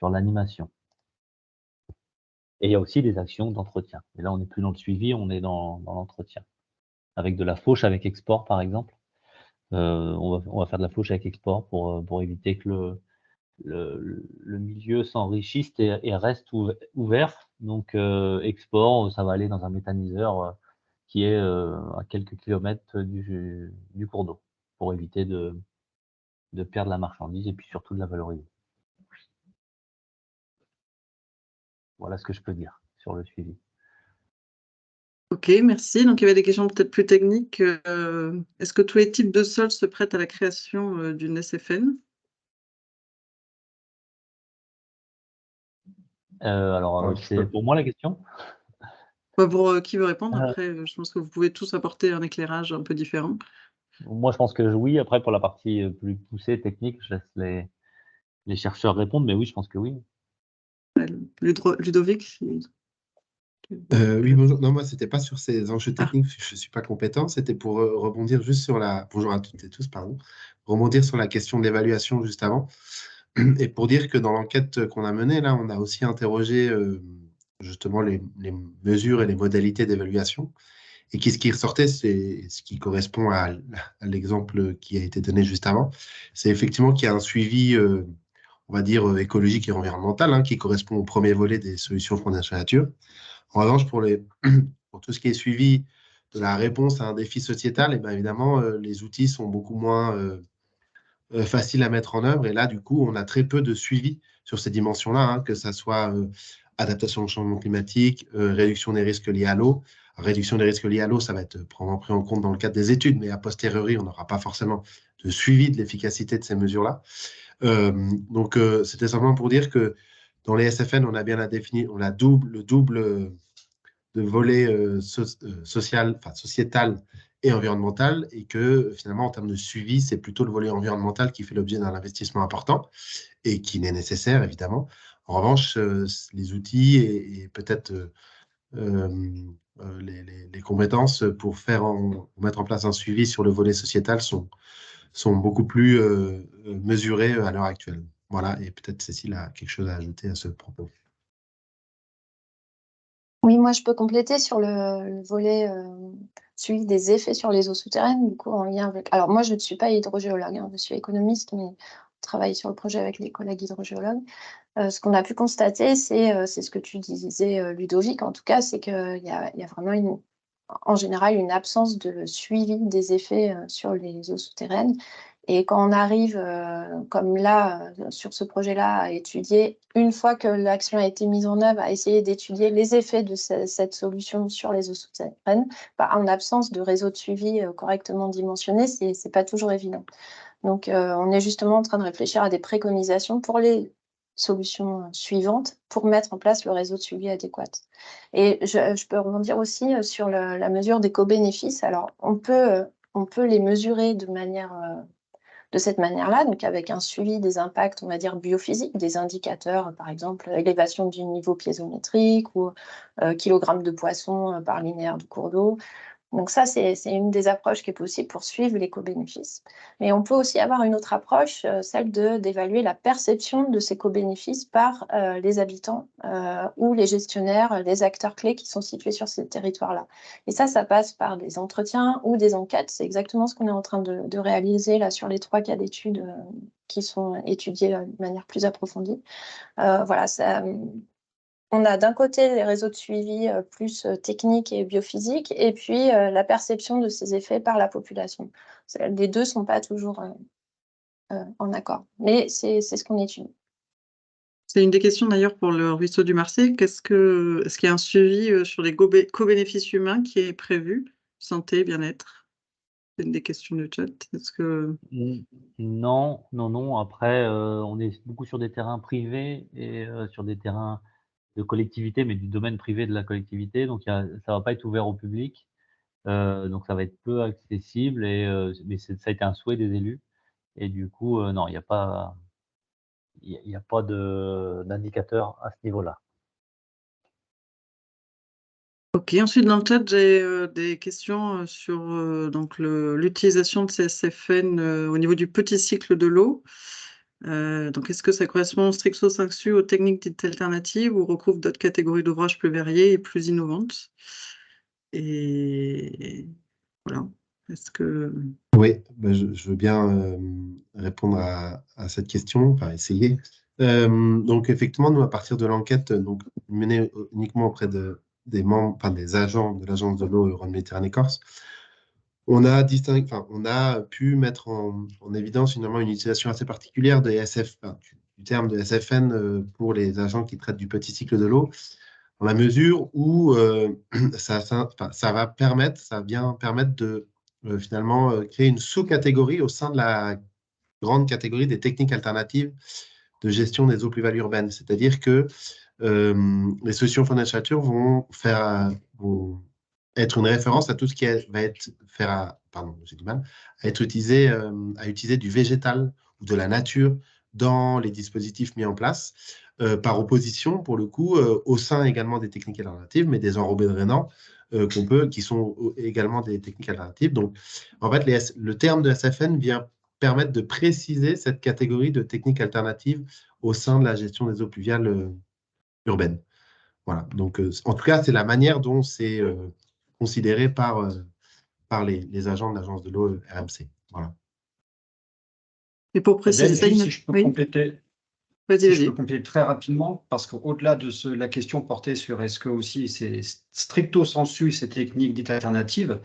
l'animation. Et il y a aussi des actions d'entretien. Et là, on n'est plus dans le suivi, on est dans l'entretien. Avec de la fauche avec export, par exemple. On va faire de la fauche avec export pour éviter que le milieu s'enrichisse et reste ouvert. Donc, export, ça va aller dans un méthaniseur qui est à quelques kilomètres du cours d'eau pour éviter de perdre la marchandise et puis surtout de la valoriser. Voilà ce que je peux dire sur le suivi. Ok, merci. Donc, il y avait des questions peut-être plus techniques. Est-ce que tous les types de sols se prêtent à la création d'une SFN? Alors, c'est pour moi la question? Pour qui veut répondre? Après, je pense que vous pouvez tous apporter un éclairage un peu différent. Moi, je pense que oui. Après, pour la partie plus poussée, technique, je laisse les chercheurs répondre, mais oui, je pense que oui. Ludovic? Oui, bonjour. Non, moi, c'était pas sur ces enjeux techniques, parce que je ne suis pas compétent. C'était pour rebondir juste sur bonjour à toutes et tous, pardon. Rebondir sur la question de l'évaluation juste avant. Et pour dire que dans l'enquête qu'on a menée, là, on a aussi interrogé justement les mesures et les modalités d'évaluation. Et ce qui ressortait, c'est ce qui correspond à l'exemple qui a été donné juste avant. C'est effectivement qu'il y a un suivi, on va dire, écologique et environnemental, hein, qui correspond au premier volet des solutions Fondation Nature. En revanche, pour tout ce qui est suivi de la réponse à un défi sociétal, et bien évidemment, les outils sont beaucoup moins faciles à mettre en œuvre. Et là, du coup, on a très peu de suivi sur ces dimensions-là, hein, que ça soit adaptation au changement climatique, réduction des risques liés à l'eau. Réduction des risques liés à l'eau, ça va être probablement pris en compte dans le cadre des études, mais a posteriori, on n'aura pas forcément de suivi de l'efficacité de ces mesures-là. Donc, c'était simplement pour dire que dans les SFN, on a bien défini, on a le double de volet sociétal et environnemental, et que finalement, en termes de suivi, c'est plutôt le volet environnemental qui fait l'objet d'un investissement important et qui n'est nécessaire, évidemment. En revanche, les outils et peut-être les compétences pour mettre en place un suivi sur le volet sociétal sont beaucoup plus mesurés à l'heure actuelle. Voilà, et peut-être Cécile a quelque chose à ajouter à ce propos. Oui, moi je peux compléter sur le volet suivi des effets sur les eaux souterraines, du coup en lien avec... Alors moi je ne suis pas hydrogéologue, hein, je suis économiste, mais on travaille sur le projet avec les collègues hydrogéologues. Ce qu'on a pu constater, c'est ce que tu disais, Ludovic, en tout cas, c'est qu'il y a vraiment en général une absence de suivi des effets sur les eaux souterraines. Et quand on arrive, comme là, sur ce projet-là, à étudier, une fois que l'action a été mise en œuvre, à essayer d'étudier les effets de cette solution sur les eaux souterraines, en absence de réseau de suivi correctement dimensionné, ce n'est pas toujours évident. Donc, on est justement en train de réfléchir à des préconisations pour les solutions suivantes pour mettre en place le réseau de suivi adéquat. Et je peux rebondir aussi sur la mesure des co-bénéfices. Alors, on peut les mesurer de manière de cette manière-là, donc avec un suivi des impacts, on va dire, biophysiques, des indicateurs, par exemple, élévation du niveau piézométrique ou kilogrammes de poisson par linéaire du cours d'eau. Donc ça, c'est une des approches qui est possible pour suivre l'éco-bénéfice. Mais on peut aussi avoir une autre approche, celle d'évaluer la perception de ces co-bénéfices par les habitants ou les gestionnaires, les acteurs clés qui sont situés sur ces territoires-là. Et ça passe par des entretiens ou des enquêtes. C'est exactement ce qu'on est en train de réaliser là sur les 3 cas d'études qui sont étudiés de manière plus approfondie. Voilà, ça... On a d'un côté les réseaux de suivi plus techniques et biophysiques, et puis la perception de ces effets par la population. Les deux ne sont pas toujours en accord, mais c'est ce qu'on étudie. C'est une des questions d'ailleurs pour le ruisseau du Marseille. Est-ce qu'il y a un suivi sur les co-bénéfices humains qui est prévu? Santé, bien-être? C'est une des questions du chat. Est-ce que... Non. Après, on est beaucoup sur des terrains privés et sur des terrains de collectivité, mais du domaine privé de la collectivité. Donc, ça ne va pas être ouvert au public. Donc, ça va être peu accessible. Mais ça a été un souhait des élus. Et du coup, non, il n'y a pas d'indicateur à ce niveau-là. Ok, ensuite dans le chat, j'ai des questions sur l'utilisation de CSFN au niveau du petit cycle de l'eau. Donc, est-ce que ça correspond stricto sensu aux techniques dites alternatives ou recouvre d'autres catégories d'ouvrages plus variées et plus innovantes? Et voilà. Est-ce que... Oui, je veux bien répondre à cette question, enfin essayer. Donc effectivement, nous, à partir de l'enquête menée uniquement auprès des membres, enfin, des agents de l'Agence de l'eau Rhône-Méditerranée-Corse, on a pu mettre en évidence finalement une utilisation assez particulière de du terme de SFN pour les agents qui traitent du petit cycle de l'eau, dans la mesure où ça vient permettre de finalement créer une sous-catégorie au sein de la grande catégorie des techniques alternatives de gestion des eaux pluviales urbaines. C'est-à-dire que les solutions Fondation Nature vont être une référence à tout ce qui va être à être utilisé, à utiliser du végétal ou de la nature dans les dispositifs mis en place, par opposition, pour le coup, au sein également des techniques alternatives, mais des enrobés drainants qui sont également des techniques alternatives. Donc, en fait, le terme de SFN vient permettre de préciser cette catégorie de techniques alternatives au sein de la gestion des eaux pluviales urbaines. Voilà. Donc, en tout cas, c'est la manière dont c'est considéré par les agents de l'agence de l'eau RMC. Voilà. Et pour préciser, si je peux oui. compléter. Vas-y. Je peux compléter très rapidement, parce qu'au-delà de la question portée sur est-ce que aussi c'est stricto sensu ces techniques dites alternatives,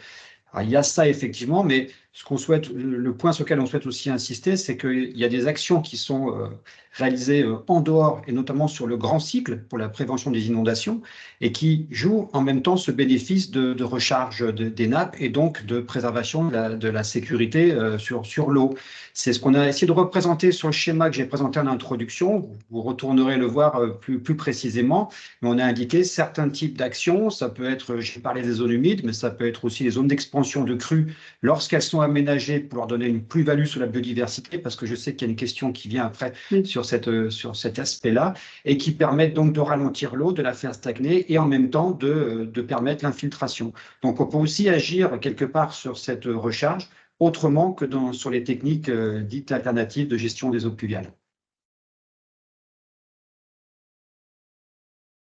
alors, il y a ça effectivement, mais le point sur lequel on souhaite aussi insister, c'est qu'il y a des actions qui sont réalisées en dehors, et notamment sur le grand cycle pour la prévention des inondations, et qui jouent en même temps ce bénéfice de recharge des nappes et donc de préservation de la sécurité sur l'eau. C'est ce qu'on a essayé de représenter sur le schéma que j'ai présenté en introduction. Vous retournerez le voir plus précisément, mais on a indiqué certains types d'actions. Ça peut être, j'ai parlé des zones humides, mais ça peut être aussi les zones d'expansion de crues lorsqu'elles sont aménagées pour leur donner une plus-value sur la biodiversité, parce que je sais qu'il y a une question qui vient après sur cet aspect-là, et qui permettent donc de ralentir l'eau, de la faire stagner, et en même temps de permettre l'infiltration. Donc on peut aussi agir quelque part sur cette recharge, autrement que sur les techniques dites alternatives de gestion des eaux pluviales.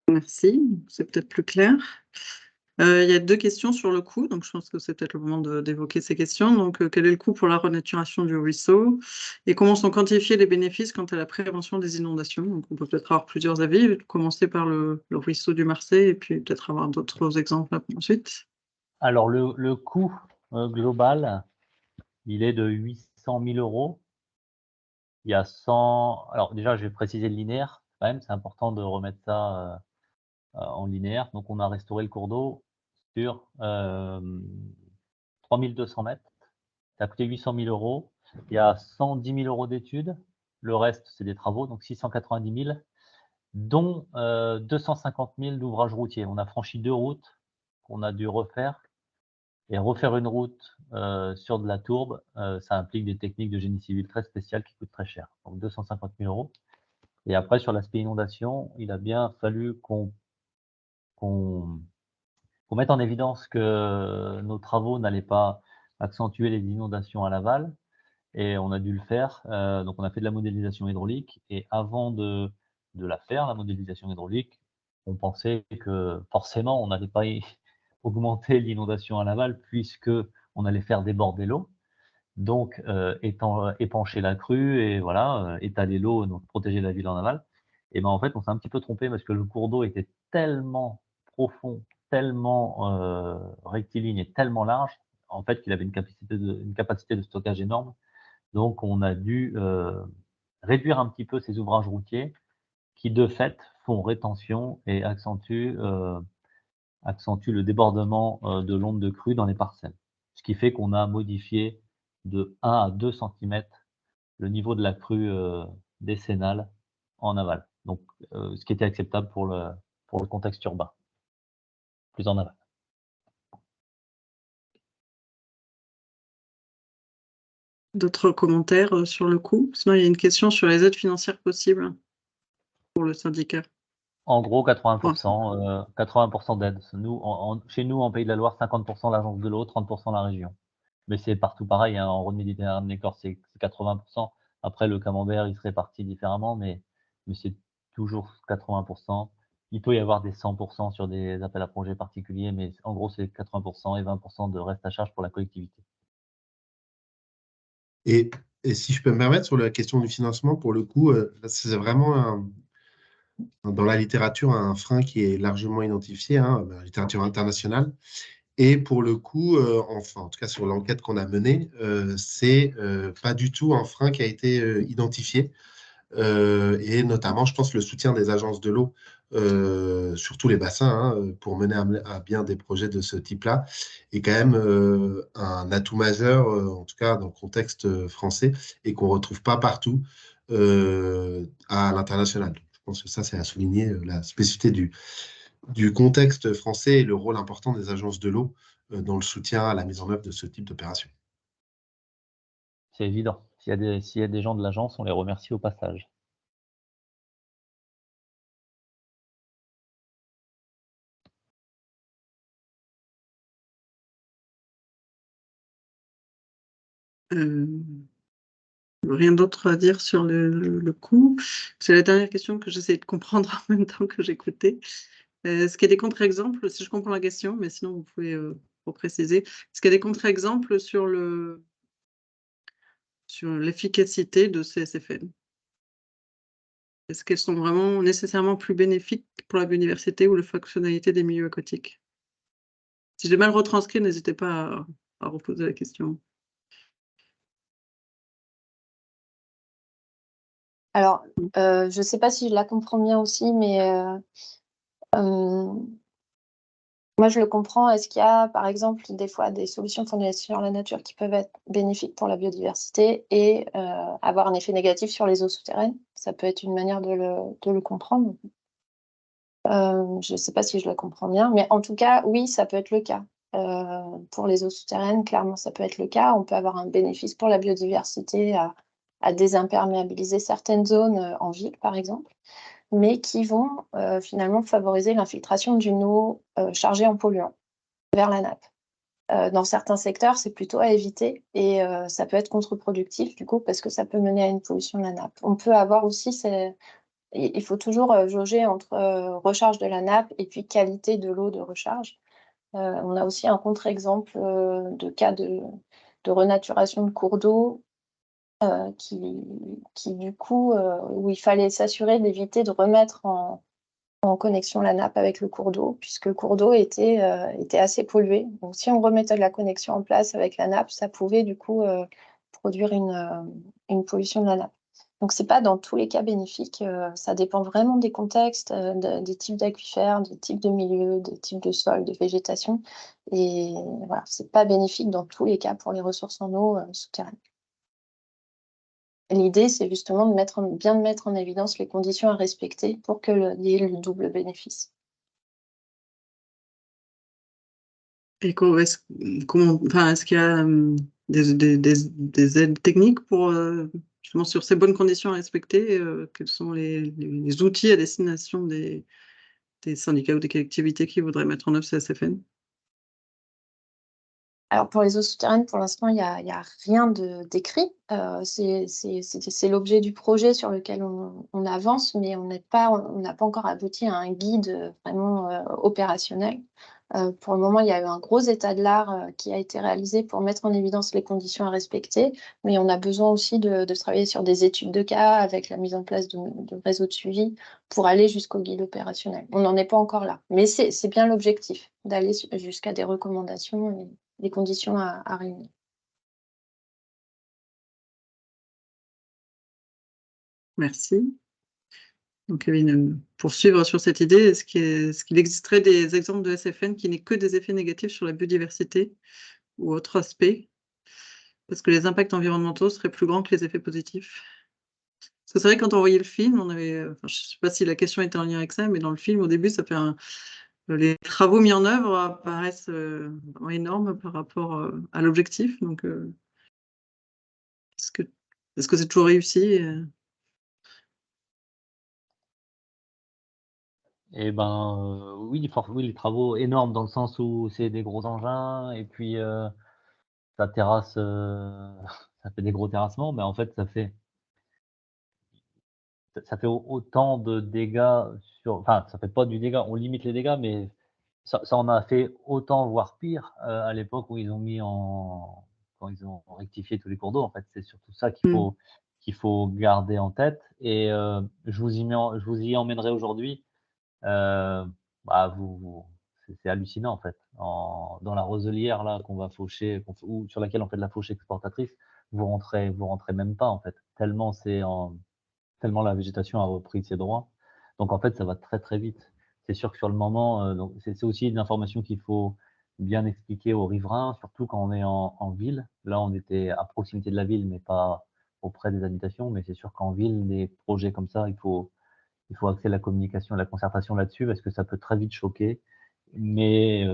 Merci, c'est peut-être plus clair. Il y a 2 questions sur le coût, donc je pense que c'est peut-être le moment d'évoquer ces questions. Donc, quel est le coût pour la renaturation du ruisseau et comment sont quantifiés les bénéfices quant à la prévention des inondations? Donc, on peut peut-être avoir plusieurs avis, commencer par le ruisseau du Marseille et puis peut-être avoir d'autres exemples ensuite. Alors, le coût global, il est de 800 000 €. Il y a 100... Alors déjà, je vais préciser le linéaire, quand même, c'est important de remettre ça en linéaire. Donc, on a restauré le cours d'eau sur 3200 mètres. Ça a coûté 800 000 €. Il y a 110 000 € d'études. Le reste, c'est des travaux, donc 690 000, dont 250 000 d'ouvrages routiers. On a franchi 2 routes qu'on a dû refaire Et refaire une route sur de la tourbe, ça implique des techniques de génie civil très spéciales qui coûtent très cher, donc 250 000 €. Et après, sur l'aspect inondation, il a bien fallu qu'on mette en évidence que nos travaux n'allaient pas accentuer les inondations à l'aval, et on a dû le faire. Donc on a fait de la modélisation hydraulique, et avant de la faire, la modélisation hydraulique, on pensait que forcément on n'allait pas augmenter l'inondation à l'aval, puisque on allait faire déborder l'eau. Donc épancher la crue et voilà, étaler l'eau, donc protéger la ville en aval. Et ben, en fait, on s'est un petit peu trompé parce que le cours d'eau était tellement profond, tellement rectiligne et tellement large, en fait, qu'il avait une capacité de stockage énorme. Donc on a dû réduire un petit peu ces ouvrages routiers qui, de fait, font rétention et accentuent le débordement de l'onde de crue dans les parcelles. Ce qui fait qu'on a modifié de 1 à 2 centimètres le niveau de la crue décennale en aval. Donc, ce qui était acceptable pour le contexte urbain, plus en aval. D'autres commentaires sur le coût? Sinon, il y a une question sur les aides financières possibles pour le syndicat. En gros, 80%, 80% d'aide. Nous, chez nous, en Pays de la Loire, 50% l'agence de l'eau, 30% la région. Mais c'est partout pareil, hein, en Rhône-Méditerranée-Corse, c'est 80%. Après, le camembert, il se répartit différemment, mais c'est toujours 80%. Il peut y avoir des 100% sur des appels à projets particuliers, mais en gros, c'est 80% et 20% de reste à charge pour la collectivité. Et si je peux me permettre sur la question du financement, pour le coup, c'est vraiment dans la littérature un frein qui est largement identifié, dans la littérature internationale. Et pour le coup, enfin, en tout cas sur l'enquête qu'on a menée, c'est pas du tout un frein qui a été identifié. Et notamment, je pense, le soutien des agences de l'eau sur tous les bassins pour mener à bien des projets de ce type-là est quand même un atout majeur, en tout cas dans le contexte français, et qu'on ne retrouve pas partout à l'international. Je pense que ça, c'est à souligner la spécificité du contexte français et le rôle important des agences de l'eau dans le soutien à la mise en œuvre de ce type d'opération. C'est évident. S'il y a des gens de l'agence, on les remercie au passage. Rien d'autre à dire sur le coût. C'est la dernière question que j'essayais de comprendre en même temps que j'écoutais. Est-ce qu'il y a des contre-exemples, si je comprends la question, mais sinon vous pouvez repréciser. Est-ce qu'il y a des contre-exemples sur l'efficacité de ces SFN? Est-ce qu'elles sont vraiment nécessairement plus bénéfiques pour la biodiversité ou la fonctionnalité des milieux aquatiques? Si j'ai mal retranscrit, n'hésitez pas à reposer la question. Alors, je ne sais pas si je la comprends bien aussi, mais moi, je le comprends. Est-ce qu'il y a, par exemple, des fois des solutions fondées sur la nature qui peuvent être bénéfiques pour la biodiversité et avoir un effet négatif sur les eaux souterraines? Ça peut être une manière de le comprendre. Je ne sais pas si je le comprends bien, mais en tout cas, oui, ça peut être le cas. Pour les eaux souterraines, clairement, ça peut être le cas. On peut avoir un bénéfice pour la biodiversité à désimperméabiliser certaines zones en ville, par exemple, mais qui vont finalement favoriser l'infiltration d'une eau chargée en polluants vers la nappe. Dans certains secteurs, c'est plutôt à éviter et ça peut être contre-productif du coup parce que ça peut mener à une pollution de la nappe. On peut avoir aussi, il faut toujours jauger entre recharge de la nappe et puis qualité de l'eau de recharge. On a aussi un contre-exemple de cas de renaturation de cours d'eau qui du coup, où il fallait s'assurer d'éviter de remettre en connexion la nappe avec le cours d'eau, puisque le cours d'eau était assez pollué. Donc si on remettait la connexion en place avec la nappe, ça pouvait du coup produire une pollution de la nappe. Donc c'est pas dans tous les cas bénéfique, ça dépend vraiment des contextes, des types d'aquifères, des types de milieux, des types de sols, de végétation. Et voilà, c'est pas bénéfique dans tous les cas pour les ressources en eau souterraines. L'idée, c'est justement de bien mettre en évidence les conditions à respecter pour qu'il y ait le double bénéfice. Et est-ce qu'il y a des aides techniques pour justement sur ces bonnes conditions à respecter? Quels sont les outils à destination des syndicats ou des collectivités qui voudraient mettre en œuvre ces SFN? Alors pour les eaux souterraines, pour l'instant, il n'y a rien d'écrit. C'est l'objet du projet sur lequel on avance, mais on n'a pas encore abouti à un guide vraiment opérationnel. Pour le moment, il y a eu un gros état de l'art qui a été réalisé pour mettre en évidence les conditions à respecter, mais on a besoin aussi de travailler sur des études de cas avec la mise en place de réseaux de suivi pour aller jusqu'au guide opérationnel. On n'en est pas encore là, mais c'est bien l'objectif, d'aller jusqu'à des recommandations et des conditions à réunir. Merci. Donc, Kevin, pour suivre sur cette idée, est-ce qu'il existerait des exemples de SFN qui n'aient que des effets négatifs sur la biodiversité ou autres aspects? Parce que les impacts environnementaux seraient plus grands que les effets positifs. Parce que c'est vrai, quand on voyait le film, on avait, je ne sais pas si la question était en lien avec ça, mais dans le film, au début, ça fait les travaux mis en œuvre paraissent vraiment énormes par rapport à l'objectif. Donc, est-ce que c'est toujours réussi? Eh ben, oui, les travaux énormes dans le sens où c'est des gros engins et puis ça terrasse, ça fait des gros terrassements, mais en fait, ça fait autant de dégâts enfin, ça fait pas du dégât, on limite les dégâts, mais ça en a fait autant, voire pire, à l'époque où quand ils ont rectifié tous les cours d'eau, en fait. C'est surtout ça qu'il faut garder en tête et je vous y emmènerai aujourd'hui. C'est hallucinant, en fait. Dans la roselière là qu'on va faucher, ou sur laquelle on fait de la fauche exportatrice, vous rentrez même pas, en fait, tellement la végétation a repris ses droits. Donc en fait, ça va très, très vite. C'est sûr que sur le moment, donc c'est aussi une information qu'il faut bien expliquer aux riverains, surtout quand on est en ville. Là, on était à proximité de la ville, mais pas auprès des habitations. Mais c'est sûr qu'en ville, des projets comme ça, il faut axer la communication et la concertation là-dessus parce que ça peut très vite choquer. Mais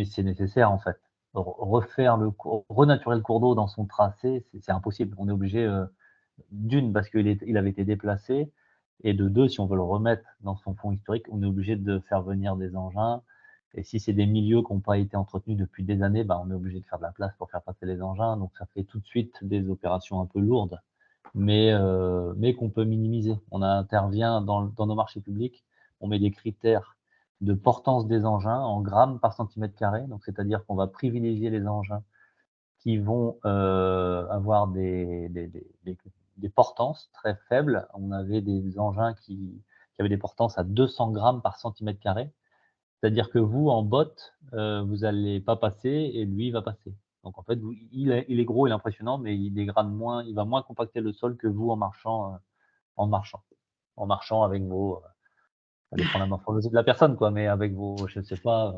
c'est nécessaire, en fait. Renaturer le cours d'eau dans son tracé, c'est impossible. On est obligé, d'une, parce qu'il avait été déplacé, et de deux, si on veut le remettre dans son fond historique, on est obligé de faire venir des engins. Et si c'est des milieux qui n'ont pas été entretenus depuis des années, on est obligé de faire de la place pour faire passer les engins. Donc ça fait tout de suite des opérations un peu lourdes, mais qu'on peut minimiser. On intervient dans nos marchés publics, on met des critères de portance des engins en grammes par centimètre carré. Donc c'est-à-dire qu'on va privilégier les engins qui vont avoir des portances très faibles. On avait des engins qui avaient des portances à 200 grammes par centimètre carré. C'est-à-dire que vous, en botte, vous n'allez pas passer et lui, il va passer. Donc en fait, il est gros, il est impressionnant, mais il dégrade moins, il va moins compacter le sol que vous en marchant avec vos. Ça dépend de la morphologie de la personne, quoi, mais avec vos, je ne sais pas,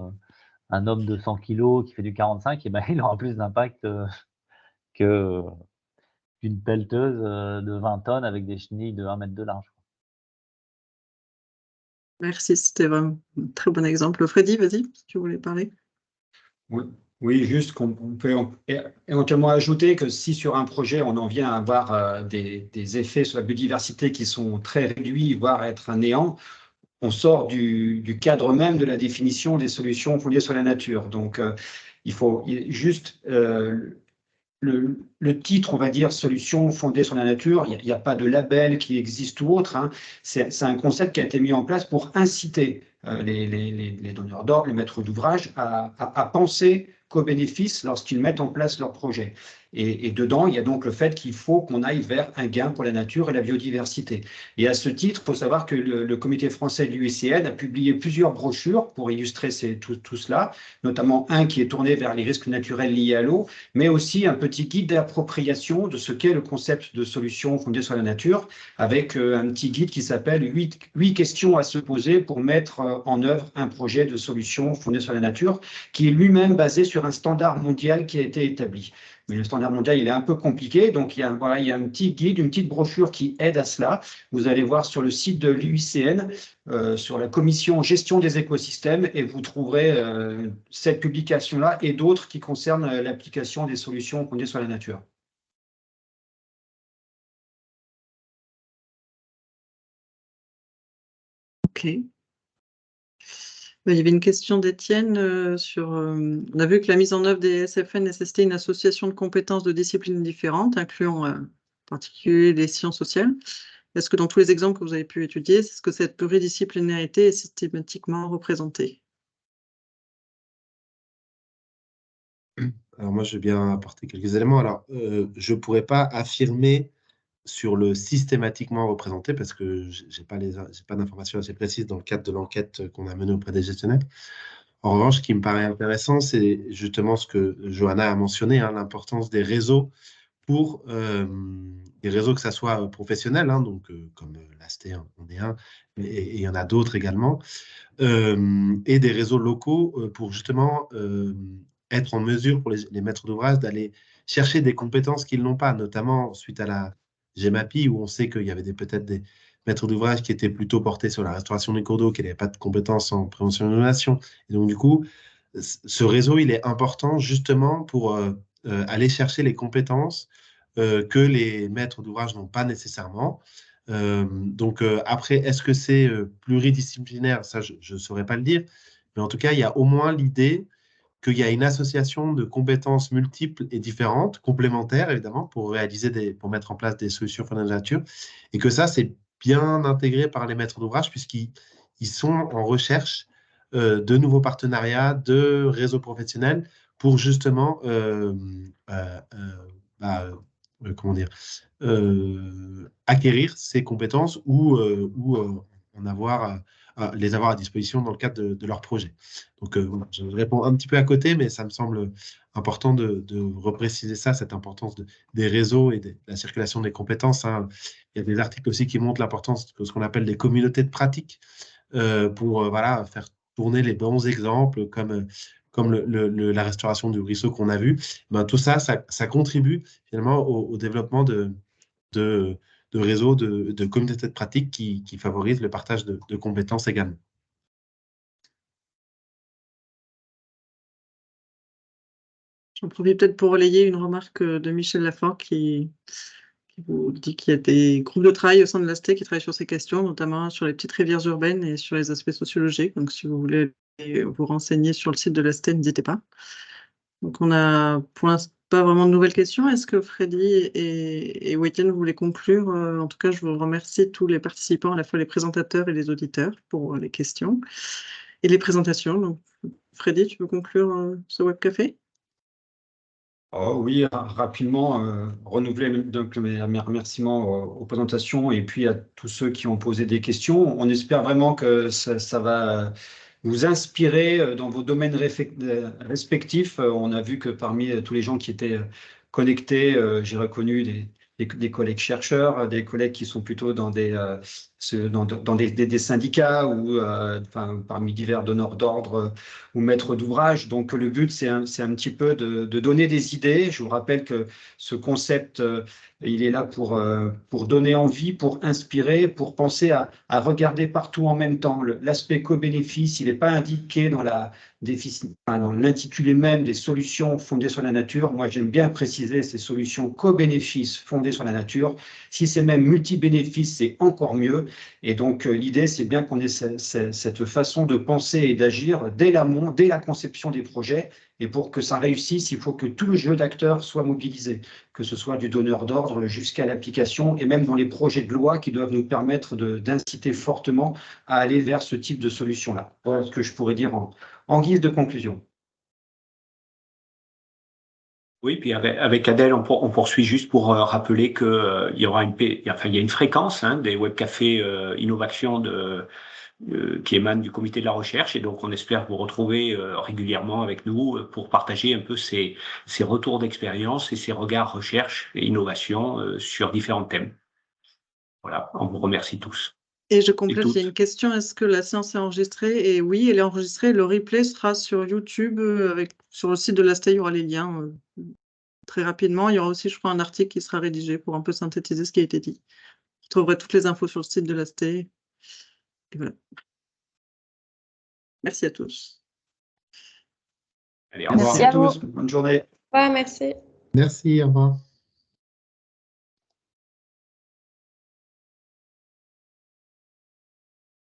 un homme de 100 kg qui fait du 45, il aura plus d'impact qu'une pelleteuse de 20 tonnes avec des chenilles de 1 mètre de large. Merci, c'était vraiment un très bon exemple. Freddy, vas-y, si tu voulais parler. Oui, juste qu'on peut éventuellement ajouter que si sur un projet on en vient à avoir des effets sur la biodiversité qui sont très réduits, voire être un néant, on sort du cadre même de la définition des solutions fondées sur la nature. Donc, il faut juste le titre, on va dire, solution fondée sur la nature. Il n'y a pas de label qui existe ou autre. Hein. C'est un concept qui a été mis en place pour inciter les donneurs d'ordre, les maîtres d'ouvrage à penser qu'aux bénéfices lorsqu'ils mettent en place leur projet. Et dedans, il y a donc le fait qu'il faut qu'on aille vers un gain pour la nature et la biodiversité. Et à ce titre, il faut savoir que le comité français de l'UICN a publié plusieurs brochures pour illustrer tout cela, notamment un qui est tourné vers les risques naturels liés à l'eau, mais aussi un petit guide d'appropriation de ce qu'est le concept de solution fondée sur la nature, avec un petit guide qui s'appelle 8 questions à se poser pour mettre en œuvre un projet de solution fondée sur la nature, qui est lui-même basé sur un standard mondial qui a été établi. Mais le standard mondial, il est un peu compliqué. Donc, il y a un petit guide, une petite brochure qui aide à cela. Vous allez voir sur le site de l'UICN, sur la commission gestion des écosystèmes, et vous trouverez cette publication-là et d'autres qui concernent l'application des solutions fondées sur la nature. Ok. Il y avait une question d'Étienne sur. On a vu que la mise en œuvre des SFN nécessitait une association de compétences de disciplines différentes, incluant en particulier les sciences sociales. Est-ce que dans tous les exemples que vous avez pu étudier, est-ce que cette pluridisciplinarité est systématiquement représentée? Alors moi, je vais bien apporter quelques éléments. Alors, je ne pourrais pas affirmer sur le systématiquement représenté parce que je n'ai pas d'informations assez précises dans le cadre de l'enquête qu'on a menée auprès des gestionnaires. En revanche, ce qui me paraît intéressant, c'est justement ce que Johanna a mentionné, hein, l'importance des réseaux pour des réseaux que ça soit professionnels, hein, donc comme l'AST, on est un, et il y en a d'autres également, et des réseaux locaux pour justement être en mesure pour les maîtres d'ouvrage d'aller chercher des compétences qu'ils n'ont pas, notamment suite à la GEMAPI, où on sait qu'il y avait peut-être des maîtres d'ouvrage qui étaient plutôt portés sur la restauration des cours d'eau, qui n'avaient pas de compétences en prévention de l'inondation. Et donc, du coup, ce réseau, il est important justement pour aller chercher les compétences que les maîtres d'ouvrage n'ont pas nécessairement. Donc, après, est-ce que c'est pluridisciplinaire? Ça, je ne saurais pas le dire. Mais en tout cas, il y a au moins l'idée qu'il y a une association de compétences multiples et différentes, complémentaires évidemment, pour pour mettre en place des solutions fondées de nature, et que ça, c'est bien intégré par les maîtres d'ouvrage puisqu'ils sont en recherche de nouveaux partenariats, de réseaux professionnels pour justement comment dire, acquérir ces compétences ou les avoir à disposition dans le cadre de leur projet. Donc, je réponds un petit peu à côté, mais ça me semble important de repréciser ça, cette importance des réseaux et de la circulation des compétences, hein. Il y a des articles aussi qui montrent l'importance de ce qu'on appelle des communautés de pratique pour voilà, faire tourner les bons exemples comme la restauration du ruisseau qu'on a vu. Ben, tout ça, ça contribue finalement au développement de réseaux, de communautés de pratique qui favorisent le partage de compétences également. J'en profite peut-être pour relayer une remarque de Michel Lafort qui vous dit qu'il y a des groupes de travail au sein de l'AST qui travaillent sur ces questions, notamment sur les petites rivières urbaines et sur les aspects sociologiques. Donc, si vous voulez vous renseigner sur le site de l'AST, n'hésitez pas. Donc, on a pour l'instant pas vraiment de nouvelles questions. Est-ce que Freddy et Weekend voulaient conclure? En tout cas, je vous remercie tous les participants, à la fois les présentateurs et les auditeurs, pour les questions et les présentations. Donc, Freddy, tu veux conclure ce webcafé? Oh, oui, rapidement, renouveler donc mes remerciements aux présentations et puis à tous ceux qui ont posé des questions. On espère vraiment que ça va vous inspirer dans vos domaines respectifs. On a vu que parmi tous les gens qui étaient connectés, j'ai reconnu des collègues chercheurs, des collègues qui sont plutôt dans des syndicats ou parmi divers donneurs d'ordre ou maîtres d'ouvrage. Donc le but, c'est un petit peu de donner des idées. Je vous rappelle que ce concept, il est là pour donner envie, pour inspirer, pour penser à regarder partout en même temps. L'aspect co-bénéfice, il n'est pas indiqué dans l'intitulé même des solutions fondées sur la nature. Moi, j'aime bien préciser ces solutions co-bénéfices fondées sur la nature. Si c'est même multi-bénéfices, c'est encore mieux. Et donc, l'idée, c'est bien qu'on ait cette façon de penser et d'agir dès l'amont, dès la conception des projets. Et pour que ça réussisse, il faut que tout le jeu d'acteurs soit mobilisé, que ce soit du donneur d'ordre jusqu'à l'application et même dans les projets de loi qui doivent nous permettre d'inciter fortement à aller vers ce type de solution-là. Voilà ce que je pourrais dire en guise de conclusion. Oui, puis avec Adèle, on poursuit juste pour rappeler qu'il y aura il y a une fréquence des webcafés innovation qui émanent du comité de la recherche, et donc on espère vous retrouver régulièrement avec nous pour partager un peu ces retours d'expérience et ces regards recherche et innovation sur différents thèmes. Voilà, on vous remercie tous. Et je complète, il y a une question, est-ce que la séance est enregistrée? Et oui, elle est enregistrée, le replay sera sur YouTube, sur le site de l'AST, il y aura les liens très rapidement. Il y aura aussi, je crois, un article qui sera rédigé pour un peu synthétiser ce qui a été dit. Vous trouverez toutes les infos sur le site de l'AST. Et voilà. Merci à tous. Allez, au revoir. Merci à tous. Bonne journée. Ouais, merci. Merci, au revoir.